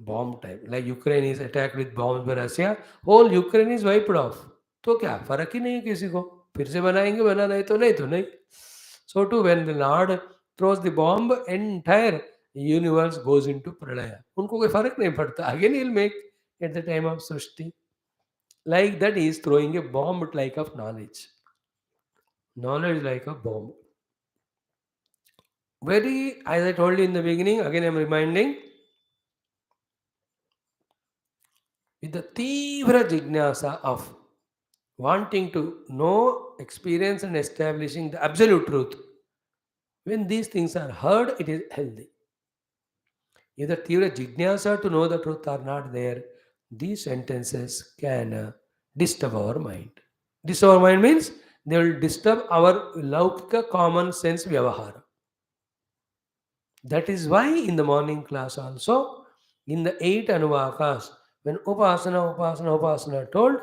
Bomb type. Like Ukraine is attacked with bombs by Russia, whole Ukraine is wiped off. तो क्या फर्क ही नहीं है किसी को, फिर से बनाएंगे, बनाना है तो नहीं तो नहीं. So too when the Lord throws the bomb, entire universe goes into pralaya. उनको कोई फर्क नहीं पड़ता. Again he'll make at the time of Srishti. Like that, he is throwing a bomb like of knowledge. Knowledge like a bomb. Very, as I told you in the beginning, again I am reminding, with the tivra jignasa of wanting to know, experience and establishing the absolute truth. When these things are heard, it is healthy. If the tivra jignasa to know the truth are not there, these sentences can disturb our mind. Disturb our mind means they will disturb our laukika common sense vyavahara. That is why in the morning class also, in the 8 anuvakas, when Upasana told,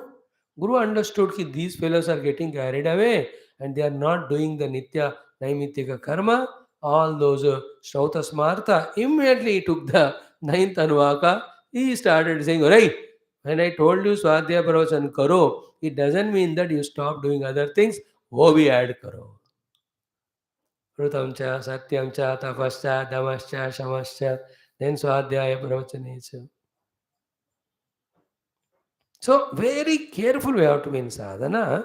Guru understood that these fellows are getting carried away and they are not doing the Nitya Naimitika karma. All those Shrauta Smarta, immediately he took the 9th anuvaka. He started saying, right, when I told you Swadhyaya Pravachan karo, it doesn't mean that you stop doing other things. Wo bhi add karo. Rutam cha, Satyam cha, Tapascha, Damascha, Shamascha, then Swadhyaya Pravachanesa. So, very careful we have to be in sadhana.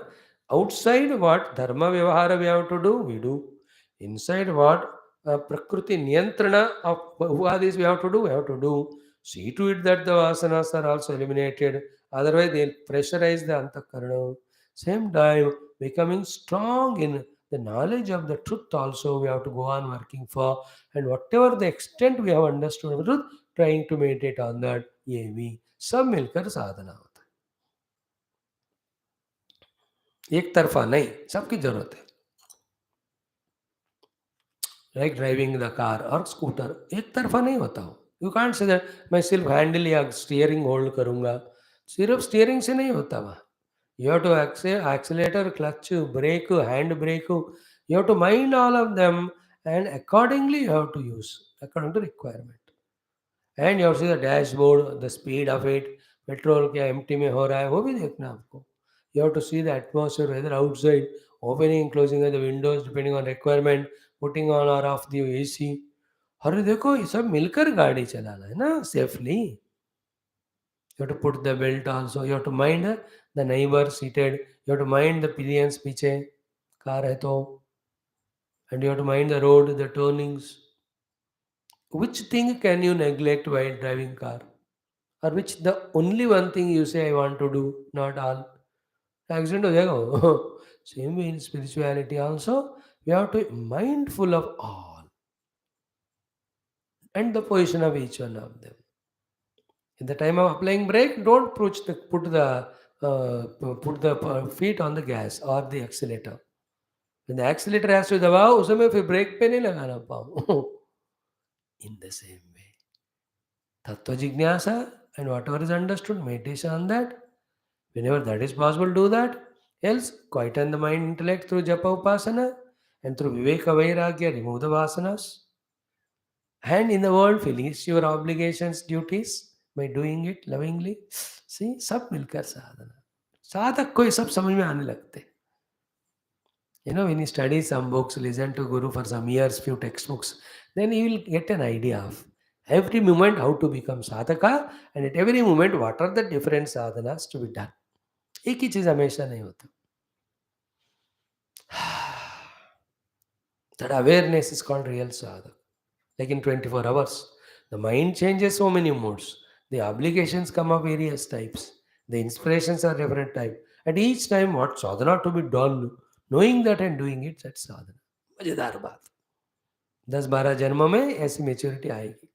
Outside what dharma vyavahara we have to do, we do. Inside what prakriti niyantrana of this we have to do, we have to do. See to it that the vasanas are also eliminated. Otherwise, they'll pressurize the antakarana. Same time, becoming strong in the knowledge of the truth also we have to go on working for. And whatever the extent we have understood the truth, trying to meditate on that. ये भी सब मिलकर साधना होता है, एक तरफा नहीं, सबकी जरूरत है. लाइक ड्राइविंग द कार और स्कूटर एक तरफा नहीं होता हो. यू कांट से दैट मैं सिर्फ हैंडल या स्टीयरिंग होल्ड करूंगा. सिर्फ स्टीयरिंग से नहीं होता वहाँ. You have to accelerator, clutch, brake, hand brake. You have to mind all of them and accordingly you have to use according to requirement. And you have to see the dashboard, the speed of it, petrol क्या empty में हो रहा है वो भी देखना आपको. You have to see the atmosphere, whether outside, opening and closing of the windows depending on requirement, putting on or off the AC. अरे देखो ये सब मिलकर गाड़ी चलाना है ना safely. You have to put the belt also. You have to mind the neighbor seated. You have to mind the pillions पीछे कार है तो. And you have to mind the road, the turnings. Which thing can you neglect while driving car? Or which the only one thing you say I want to do, not all. Accident हो जाएगा वो. Same way in spirituality also, we have to be mindful of all and the position of each one of them. In the time of applying brake, don't put the feet on the gas or the accelerator. When the accelerator has to दबाओ उस समय फिर break पे नहीं लगाना पाओ. In the same way, tattva jignasa and whatever is understood, meditation on that. Whenever that is possible, do that. Else, quieten the mind, intellect through japa upasana and through viveka vairagya, remove the vasanas. And in the world, finish your obligations, duties by doing it lovingly. See, सब मिलकर साधना. साधक को ये सब समझ में आने लगते. When you study some books, listen to Guru for some years, few textbooks, then you will get an idea of every moment how to become sadhaka, and at every moment what are the different sadhanas to be done. एक ही चीज हमेशा नहीं होता. That awareness is called real sadhaka. Like in 24 hours, the mind changes so many modes. The obligations come of various types. The inspirations are different type. At each time, what sadhana to be done, knowing that and doing it, that's sadhana. मजेदार बात. 10-12 जन्मों में ऐसी maturity आएगी.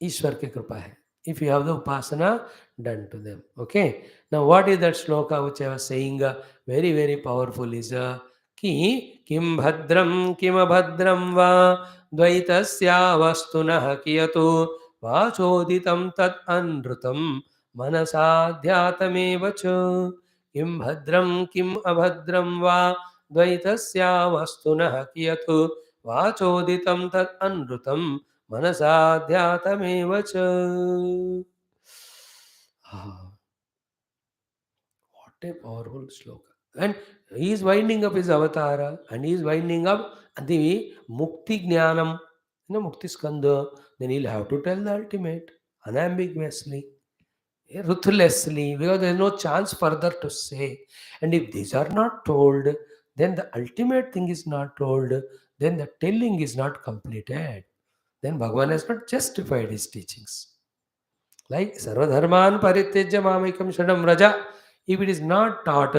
ईश्वर की कृपा है. If you have the upasana done to them. Okay. Now, what is that shloka which I was saying? Very, very powerful is कि किम भद्रम किम अभद्रम वा द्वैतस्यावस्तुनः कियतो वाचोदितं तत् अनृतं मनसाध्यातमेव च. किम भद्रम किम अभद्रम वा द्वैतस्यावस्तुनः कियतो वाचोदितं तत् अनृतं मनसाध्यातमेव च. What a powerful sloka. And he is winding up his avatara and he is winding up the mukti jnanam, mukti skandha. Then he'll have to tell the ultimate unambiguously, ruthlessly, because there is no chance further to say. And if these are not told, then the ultimate thing is not told, then the telling is not completed. Then Bhagavan has not justified his teachings. Like Sarvadharman Parityajya Mamekam Shadam Raja. If it is not taught,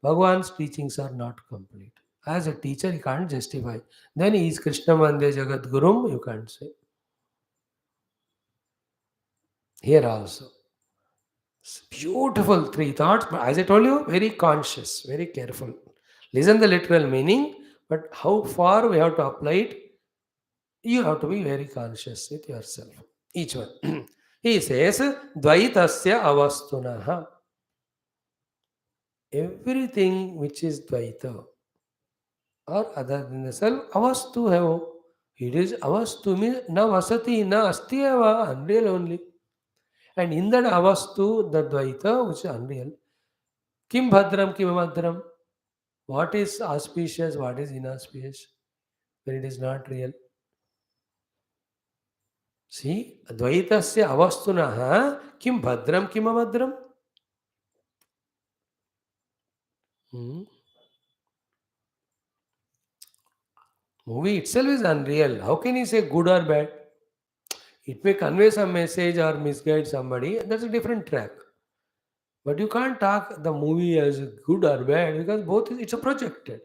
Bhagavan's teachings are not complete. As a teacher, he can't justify. Then he is Krishna Mande Jagat Gurum, you can't say. Here also. Beautiful 3 thoughts, but as I told you, very conscious, very careful. Listen the literal meaning, but how far we have to apply it, you have to be very conscious with yourself. Each one. He says, Dvaitasya avastunaha. Everything which is Dvaita or other than the self, avastu hai wo. It is avastu means na vasati, na asti ava, unreal only. And in that avastu, the Dvaita, which is unreal, kim bhadram, kim amadram, what is auspicious, what is inauspicious, when it is not real. See, Dvaitasya avastunaha, kim bhadram, kim amadram. Movie itself is unreal. How can you say good or bad? It may convey some message or misguide somebody. That's a different track. But you can't talk the movie as good or bad because both it's a projected.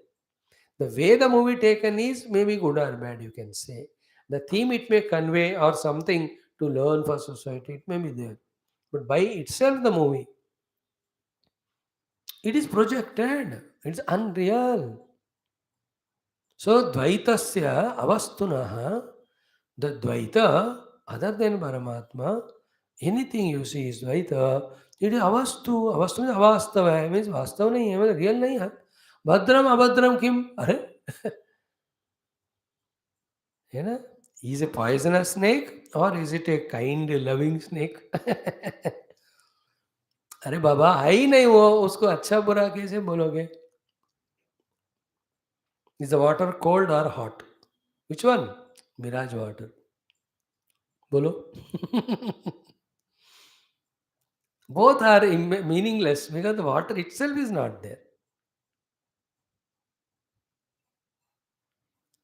The way the movie taken is maybe good or bad, you can say. The theme it may convey or something to learn for society, it may be there. But by itself, the movie, it is projected. It's unreal. So, Dvaitasya avastunaha, the Dvaita, other than Paramatma, anything you see is Dvaita, it is avastu. Avastu means avastava, means vastav nahi hai, means real nahi hai. Bhadram, abhadram kim? Are? You know, is a poisonous snake or is it a kind, loving snake? अरे बाबा है ही नहीं वो, उसको अच्छा बुरा कैसे बोलोगे? Is the water cold or hot? Which one? Mirage water. बोलो. Both are meaningless because the water itself is not there.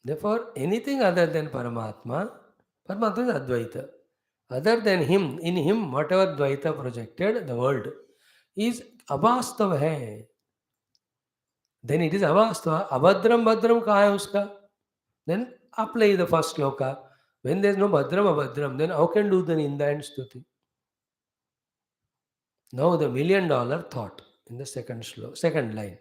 Therefore, anything other than Paramatma, Paramatma is Advaita. Other than him, in him, whatever Dvaita projected, the world, is abhastav hai. then it is avastava. Abhadram Bhadram kaha hai uska? Then apply the first sloka. When there is no Bhadram Abhadram, then how can do the Ninda and Stuti? Now the $1,000,000 thought in the second line.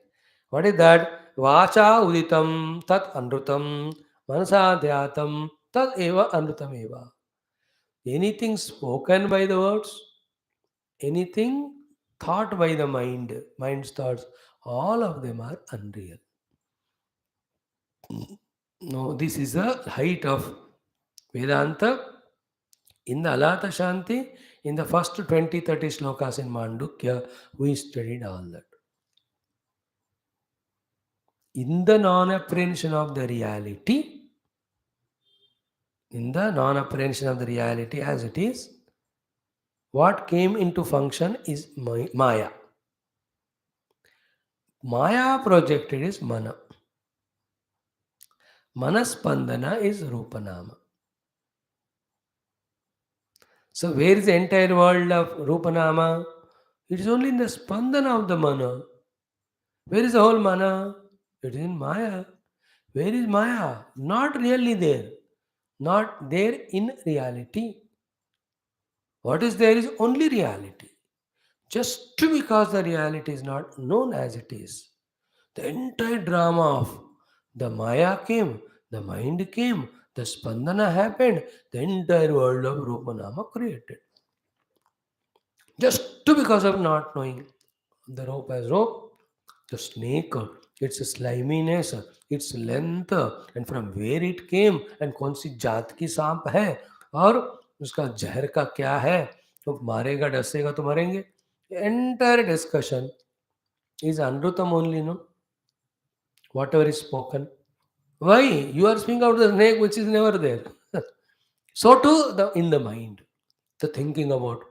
What is that? Vacha uditam tat anrutam manasa dhyatam tat eva anrutam eva. Anything spoken by the words, anything thought by the mind's thoughts, all of them are unreal. No, this is the height of Vedanta. In the Alata Shanti, in the first 20-30 slokas in Mandukya, we studied all that. In the non-apprehension of the reality, as it is, what came into function is Maya. Maya projected is Mana. Manaspandana is Rupanama. So where is the entire world of Rupanama? It is only in the Spandana of the Mana. Where is the whole Mana? It is in Maya. Where is Maya? Not really there. Not there in reality. What is there is only reality. Just because the reality is not known as it is. The entire drama of the Maya came, the mind came, the Spandana happened, the entire world of Rupanama created. Just because of not knowing the rope as rope, the snake, its sliminess, its length, and from where it came, and कौन सी जात की सांप है, और उसका जहर का क्या है, तो मारेगा डसेगा तो मरेंगे. Entire discussion is Anrutam only, no? Whatever is spoken. Why? You are speaking out the snake which is never there. So too in the mind, the thinking about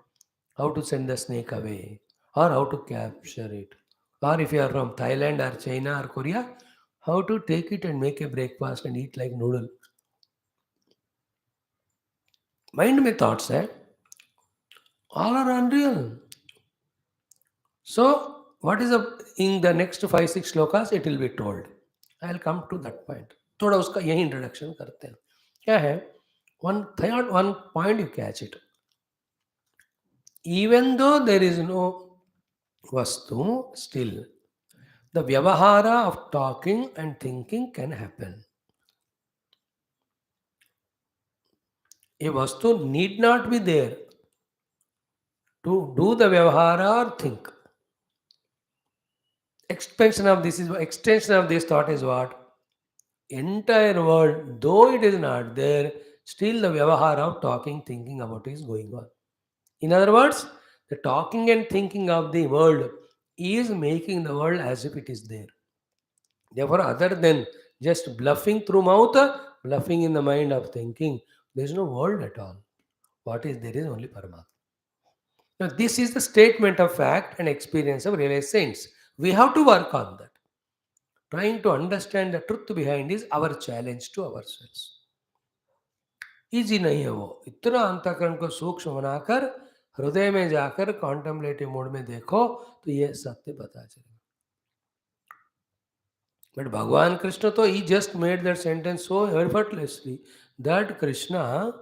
how to send the snake away, or how to capture it, or if you are from Thailand or China or Korea, how to take it and make a breakfast and eat like noodle. Mind में thoughts है, all are unreal. So what is in the next 5-6 slokas it will be told. I will come to that point. थोड़ा उसका यही introduction करते हैं. क्या है? One point you catch it. Even though there is no vastu, still the vyavahara of talking and thinking can happen. A vastu need not be there to do the vyavahara or think. Extension of this thought is what? Entire world, though it is not there, still the vyavahara of talking, thinking about it is going on. In other words, the talking and thinking of the world is making the world as if it is there. Therefore, other than just bluffing through mouth, bluffing in the mind of thinking, there is no world at all. What is there is only Paramatma. Now, this is the statement of fact and experience of realized saints. We have to work on that. Trying to understand the truth behind is our challenge to ourselves. Easy नहीं है वो. इतना अंतःकरण को सूक्ष्म बनाकर हृदय में जाकर कॉन्टेम्पलेटिव मोड में देखो तो ये सत्य पता चलेगा. But Bhagawan Krishna, though, he just made that sentence so effortlessly that Krishna,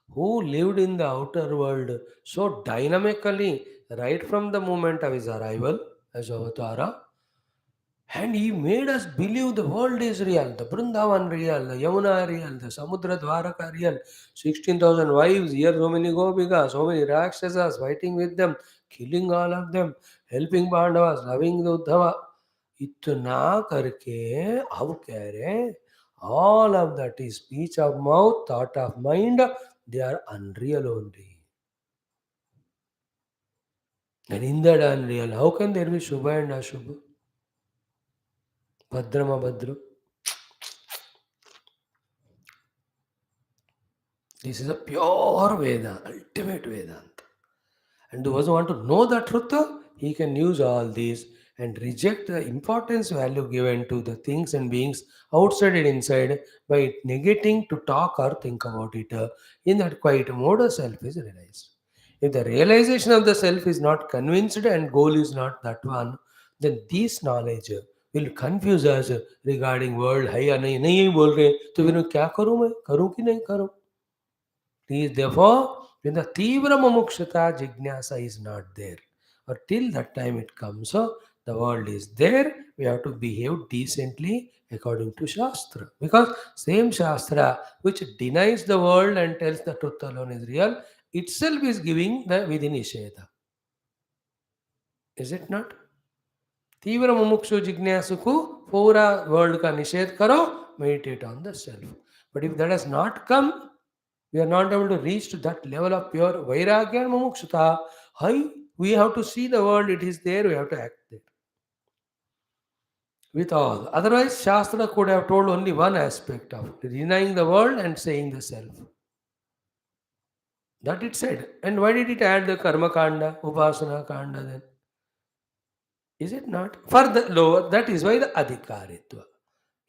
who lived in the outer world so dynamically right from the moment of his arrival as Avatara, and he made us believe the world is real, the Vrindavan real, the Yamuna real, the Samudra Dwaraka real, 16,000 wives, here so many Gopikas, so many Rakshasas, fighting with them, killing all of them, helping Pandavas, loving the Uddhava. इतना करके अब कह रहे all of that is speech of mouth, thought of mind, they are unreal only. And in that unreal, how can there be Shubha and Ashubha? Bhadrama Bhadra. This is a pure Veda, ultimate Vedanta. And those who want to know the truth, he can use all these and reject the importance value given to the things and beings outside and inside by negating to talk or think about it. In that quiet mode, the self is realized. If the realization of the self is not convinced and goal is not that one, then this knowledge will confuse us regarding world. है या नहीं, नहीं बोल रहे तो फिर क्या करूं, मैं करूं कि नहीं करूं? Please, therefore, when the Tivra Mumukshata Jignasa is not there, or till that time it comes, so the world is there, we have to behave decently according to Shastra. Because same Shastra which denies the world and tells the truth alone is real, itself is giving the Vidinisheda. Is it not? तीव्र मुमुक्षु जिज्ञासु को पूरा world का निषेध करो, meditate on the self. But if that has not come, we are not able to reach to that level of pure vairagya and mumukshata. How? We have to see the world, it is there, we have to act there. With all. Otherwise, Shastra could have told only one aspect of it, denying the world and saying the self. That it said. And why did it add the karma kanda, upasana kanda then? Is it not? For the lower, that is why the adhikaritva.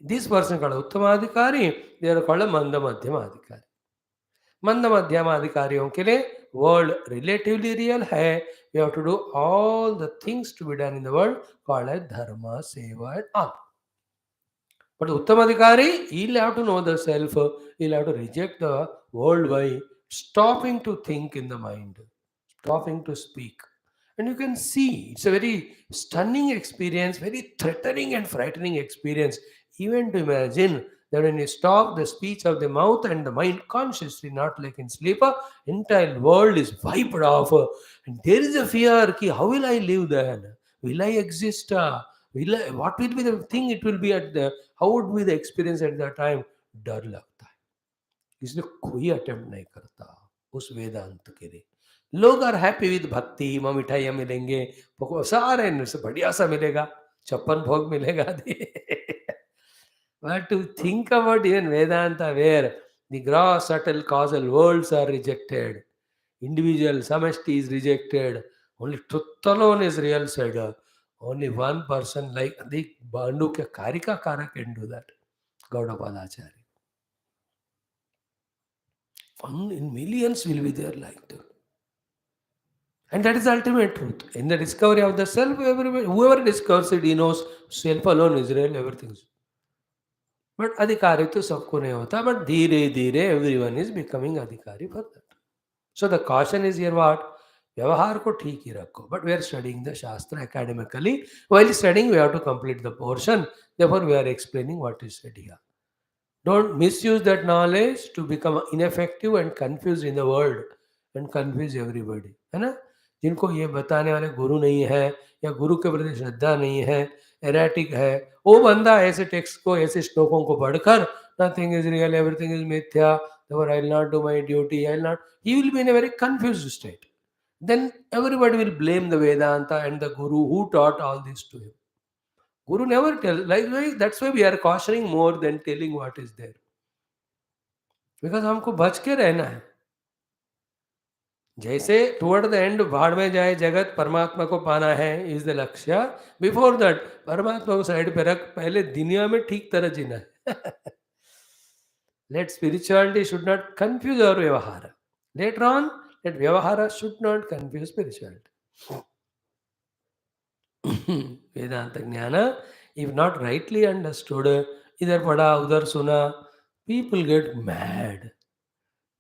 This person called Uttamadhikari, they are called a Manda Madhyamadhikari. मंद मध्यम अधिकारियों के लिए world relatively real है. We have to do all the things to be done in the world called as dharma seva and all. But उत्तम अधिकारी, he'll have to know the self, he'll have to reject the world by stopping to think in the mind, stopping to speak. And you can see it's a very stunning experience, very threatening and frightening experience, even to imagine that when you stop the speech of the mouth and the mind consciously, not like in sleep, entire world is wiped off. And there is a fear, ki, how will I live then? Will I exist? What will be the thing it will be at the, how would be the experience at that time? डर लगता है, इसलिए कोई attempt नहीं करता उस वेदांत के लिए. लोग आर हैप्पी विद भक्ति, माँ मिठाइयाँ मिलेंगे, सारे से बढ़िया सा मिलेगा, 56 भोग मिलेगा. But to think about even Vedanta where the gross subtle causal worlds are rejected, individual samashti is rejected, only truth alone is real said. Only one person like the Bandukya Karika Kara can do that, Gaudapalacharya. One in millions will be there like that. And that is the ultimate truth. In the discovery of the self, whoever discovers it, he knows self alone is real, everything is. But अधिकारी तो सबको नहीं होता, but धीरे धीरे everyone is becoming adhikari for that. So the caution is here what? व्यवहार को ठीक ही रखो. But we are studying the shastra academically. While studying we have to complete the portion. Therefore we are explaining what is said here. Don't misuse that knowledge to become ineffective and confused in the world and confuse everybody. है ना? जिनको ये बताने वाले गुरु नहीं है या गुरु के प्रति श्रद्धा नहीं है, एरेटिक है, वो बंदा ऐसे टेक्स्ट को, ऐसे श्लोकों को पढ़कर nothing is real, everything is मिथ्या, therefore I will not do my duty, I will not, he will be in a very confused state. Then everybody will blame the Vedanta and the guru who taught all this to him. Guru never tells. Like that's why we are cautioning more than telling what is there. Because हमको बच के रहना है. जैसे toward the end भाड़ में जाए जगत, परमात्मा को पाना है इज द लक्ष्य. बिफोर दैट परमात्मा को साइड पे रख, पहले दुनिया में ठीक तरह जीना है. Let spirituality should not confuse our vyavahara. Later on, let vyavahara should not confuse spirituality. Vedanta Jnana, if not rightly understood, either pada, udhar suna, people get mad.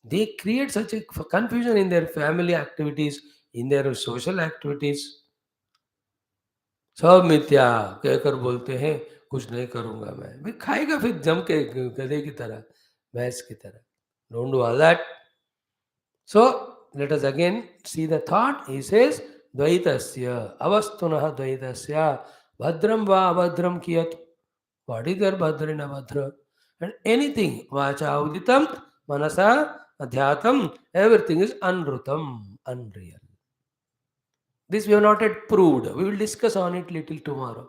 They create such a confusion in their family activities, in their social activities. सब मिथ्या कहकर बोलते हैं कुछ नहीं करूंगा मैं. भाई खाएगा फिर जम के गधे की तरह, भैंस की तरह. Don't do all that. So let us again see the thought. He says, Dvaitasya, avastunah dvaitasya, bhadram va abhadram kiyat. What is there bhadra and abhadra? And anything, vacha uditam, manasa adhyatam, everything is anrutam, unreal. This we have not yet proved. We will discuss on it little tomorrow.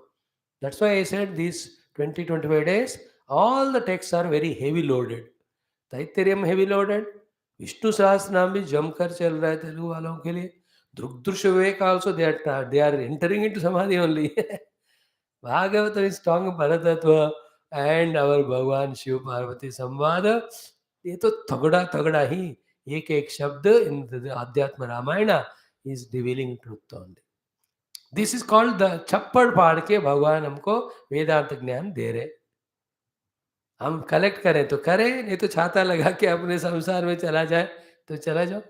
That's why I said these 20-25 days, all the texts are very heavy loaded. Taittiriam heavy loaded. Vishnu सहस्त्र नाम भी जमकर चल रहा है तेलुगु वालों के लिए. दृग्दृश्य विवेक also they are entering into samadhi only. Bhagavatam is talking Paratattva and our भगवान शिव पार्वती संवाद. ये तो तगड़ा तगड़ा ही एक एक शब्द in the Adhyatma Ramayana is revealing truth only. This is called the छप्पड़ फाड़ के भगवान हमको वेदांत ज्ञान दे रहे। हम कलेक्ट करें तो करें, नहीं तो छाता लगा के अपने संसार में चला जाए तो चला जाओ।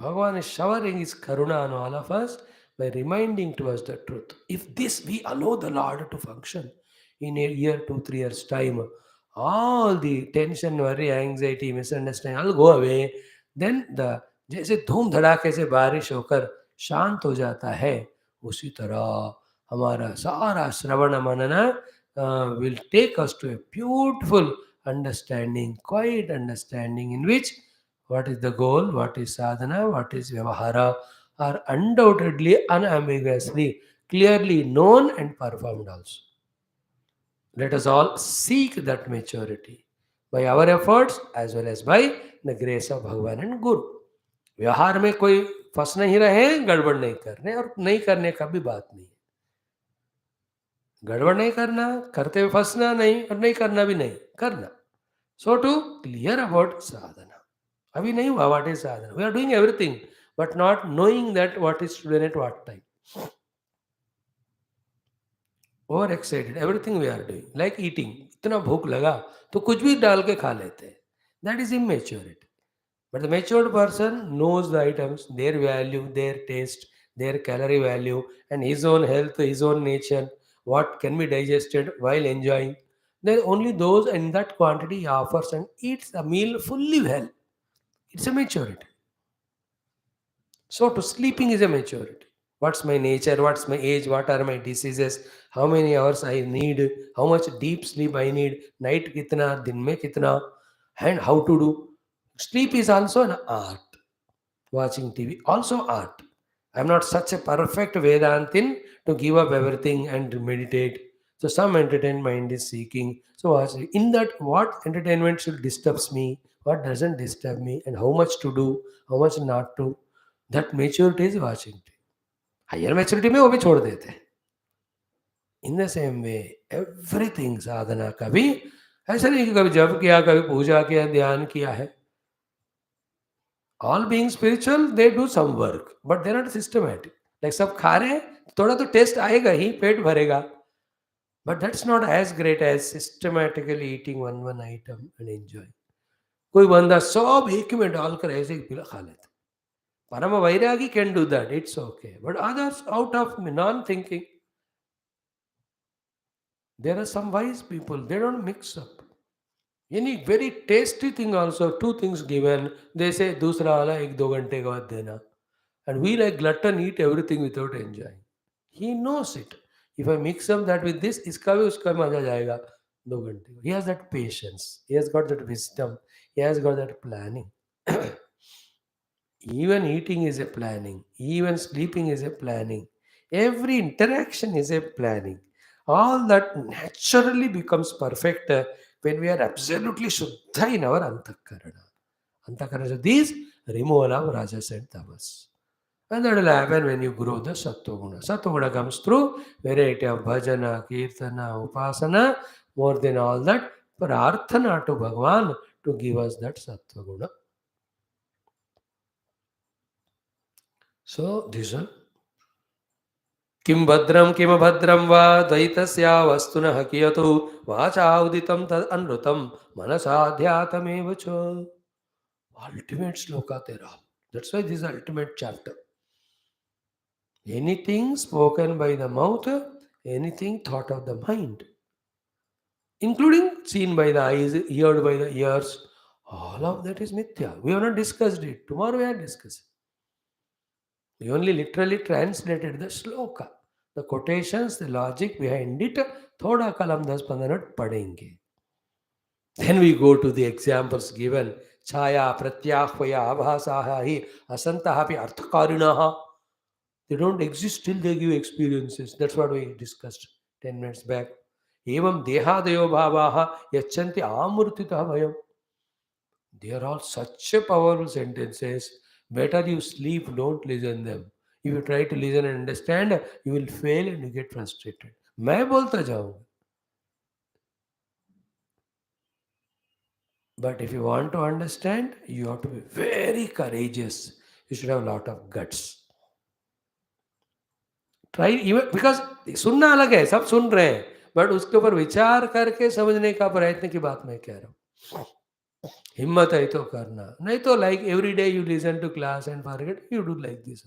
Bhagavan is showering his karuna on all of us by reminding to us the truth. If this we allow the Lord to function in a year, 2, 3 years time, all the tension, worry, anxiety, misunderstanding all go away. Then the जैसे धूम धड़ाके से बारिश होकर शांत हो जाता है, उसी तरह हमारा सारा श्रवण मनन will take us to a beautiful understanding, quiet understanding in which what is the goal, what is sadhana, what is vyavahara are undoubtedly, unambiguously, clearly known and performed also. Let us all seek that maturity by our efforts as well as by the grace of Bhagavan and Guru. व्यवहार में कोई फंस नहीं रहे, गड़बड़ नहीं करने और नहीं करने का भी बात नहीं है। गड़बड़ नहीं करना, करते हुए फंसना नहीं और नहीं करना भी नहीं, करना. So to clear about sadhana. अभी नहीं हुआ what is sadhana. We are doing everything but not knowing that what is to do at what time. Over excited, everything we are doing like eating, इतना भूख लगा तो कुछ भी डाल के खा लेते हैं. That is immaturity. But the matured person knows the items, their value, their taste, their calorie value and his own health, his own nature, what can be digested while enjoying. Then only those in that quantity he offers and eats a meal fully well. It's a maturity. So to sleeping is a maturity. What's my nature? What's my age? What are my diseases? How many hours I need? How much deep sleep I need? Night kitna? Din mein kitna? And how to do? Sleep is also an art. Watching TV also art. I'm not such a perfect Vedantin to give up everything and meditate. So some entertainment mind is seeking. So in that, what entertainment should disturbs me? What doesn't disturb me? And how much to do? How much not to? That maturity is watching TV. Higher maturity में वो भी छोड़ देते हैं. In the same way everything साधना का भी ऐसा नहीं कि कभी जप किया, कभी पूजा किया, ध्यान किया है. All being spiritual they do some work but they not systematic. Like सब खा रहे हैं, थोड़ा तो टेस्ट आएगा ही, पेट भरेगा, but that's not as great as systematically eating one one item and enjoy. कोई बंदा सब एक में डालकर ऐसे ही पिला खा लेता. परम वैरागी can do that, it's okay, but others out of non thinking. There are some wise people, they don't mix up. Any very tasty thing also, two things given, they say, दूसरा वाला 1-2 घंटे के बाद देना. And we like glutton eat everything without enjoying. He knows it. If I mix up that with this, इसका भी उसका मजा जाएगा 2 घंटे. He has that patience. He has got that wisdom. He has got that planning. Even eating is a planning. Even sleeping is a planning. Every interaction is a planning. All that naturally becomes perfect when we are absolutely Shuddha in our Antakarana. Antakarana. So these removal of Rajas and Tamas. And that will happen when you grow the Sattva-guna. Sattva-guna comes through variety of bhajana, kirtana, upasana, more than all that, prarthana to Bhagavan to give us that Sattva-guna. So these are किं भद्रं किमभद्रं वा द्वैतस्या वस्तुनः कियतो वाचा उदितं तद् अनृतं मनसाध्यातमेव च. Ultimate sloka tera. That's why this is ultimate chapter. Anything spoken by the mouth, anything thought of the mind, including seen by the eyes, heard by the ears, all of that is mithya. We have not discussed it. Tomorrow we are discussing. We only literally translated the sloka. The quotations, the logic behind it, thoda kalam 10-15 minute padenge. Then we go to the examples given. Chaya, pratyahvaya, abhasaha hi, asantaha pi arthakarinaha. They don't exist till they give experiences. That's what we discussed 10 minutes back. Evam dehadayo bhavaha yachanti amurtita bhayam. They are all such a powerful sentences. Better you sleep, don't listen them. If you try to listen and understand, you will fail and you get frustrated. मैं बोलता जाऊंगा. But if you want to understand, you have to be very courageous. You should have a lot of guts. Try even because सुनना अलग है, सब सुन रहे हैं, but उसके ऊपर विचार करके समझने का प्रयत्न की बात मैं कह रहा हूँ. हिम्मत है तो करना, नहीं तो like every day you listen to class and forget, you do like this.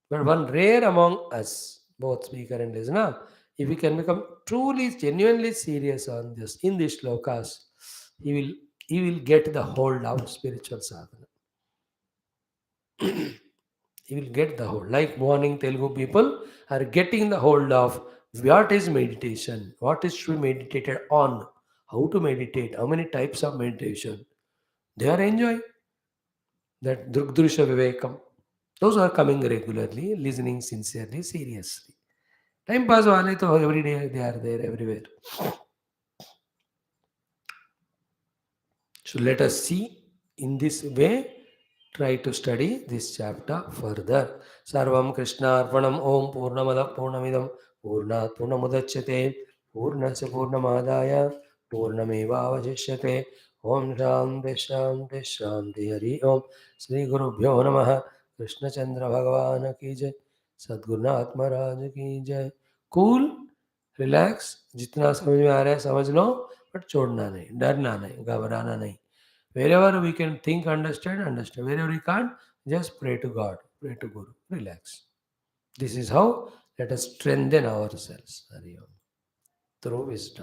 But one rare among us, both speaker and listener, if we can become truly, genuinely serious on this, in these shlokas, he will get the hold of spiritual sadhana. He will get the hold. Like morning Telugu people are getting the hold of what is meditation, what is to be meditated on, how to meditate, how many types of meditation. They are enjoying that Drugdrusha Vivekam. Those who are coming regularly, listening sincerely, seriously. Time pass wale to every day they are there everywhere. So let us see in this way, try to study this chapter further. Sarvam Krishna Arpanam Om Purnamada Purnamidam Purnat Purnamudachyate Purnasya Purnamadaya Purnameva Avashishyate Om Shanti Shanti Shanti Hari Om Sri Guru Bhyo Namaha Krishna Chandra Bhagavan ki jai Sadgurunath Maharaj ki jai. Cool, relax, जितना समझ में आ रहा है समझ लो, but छोड़ना नहीं, डरना नहीं, घबराना नहीं. Wherever we can think, understand, understand. Wherever we can't, just pray to God, pray to Guru, relax. This is how let us strengthen ourselves. Hari Om. Through wisdom.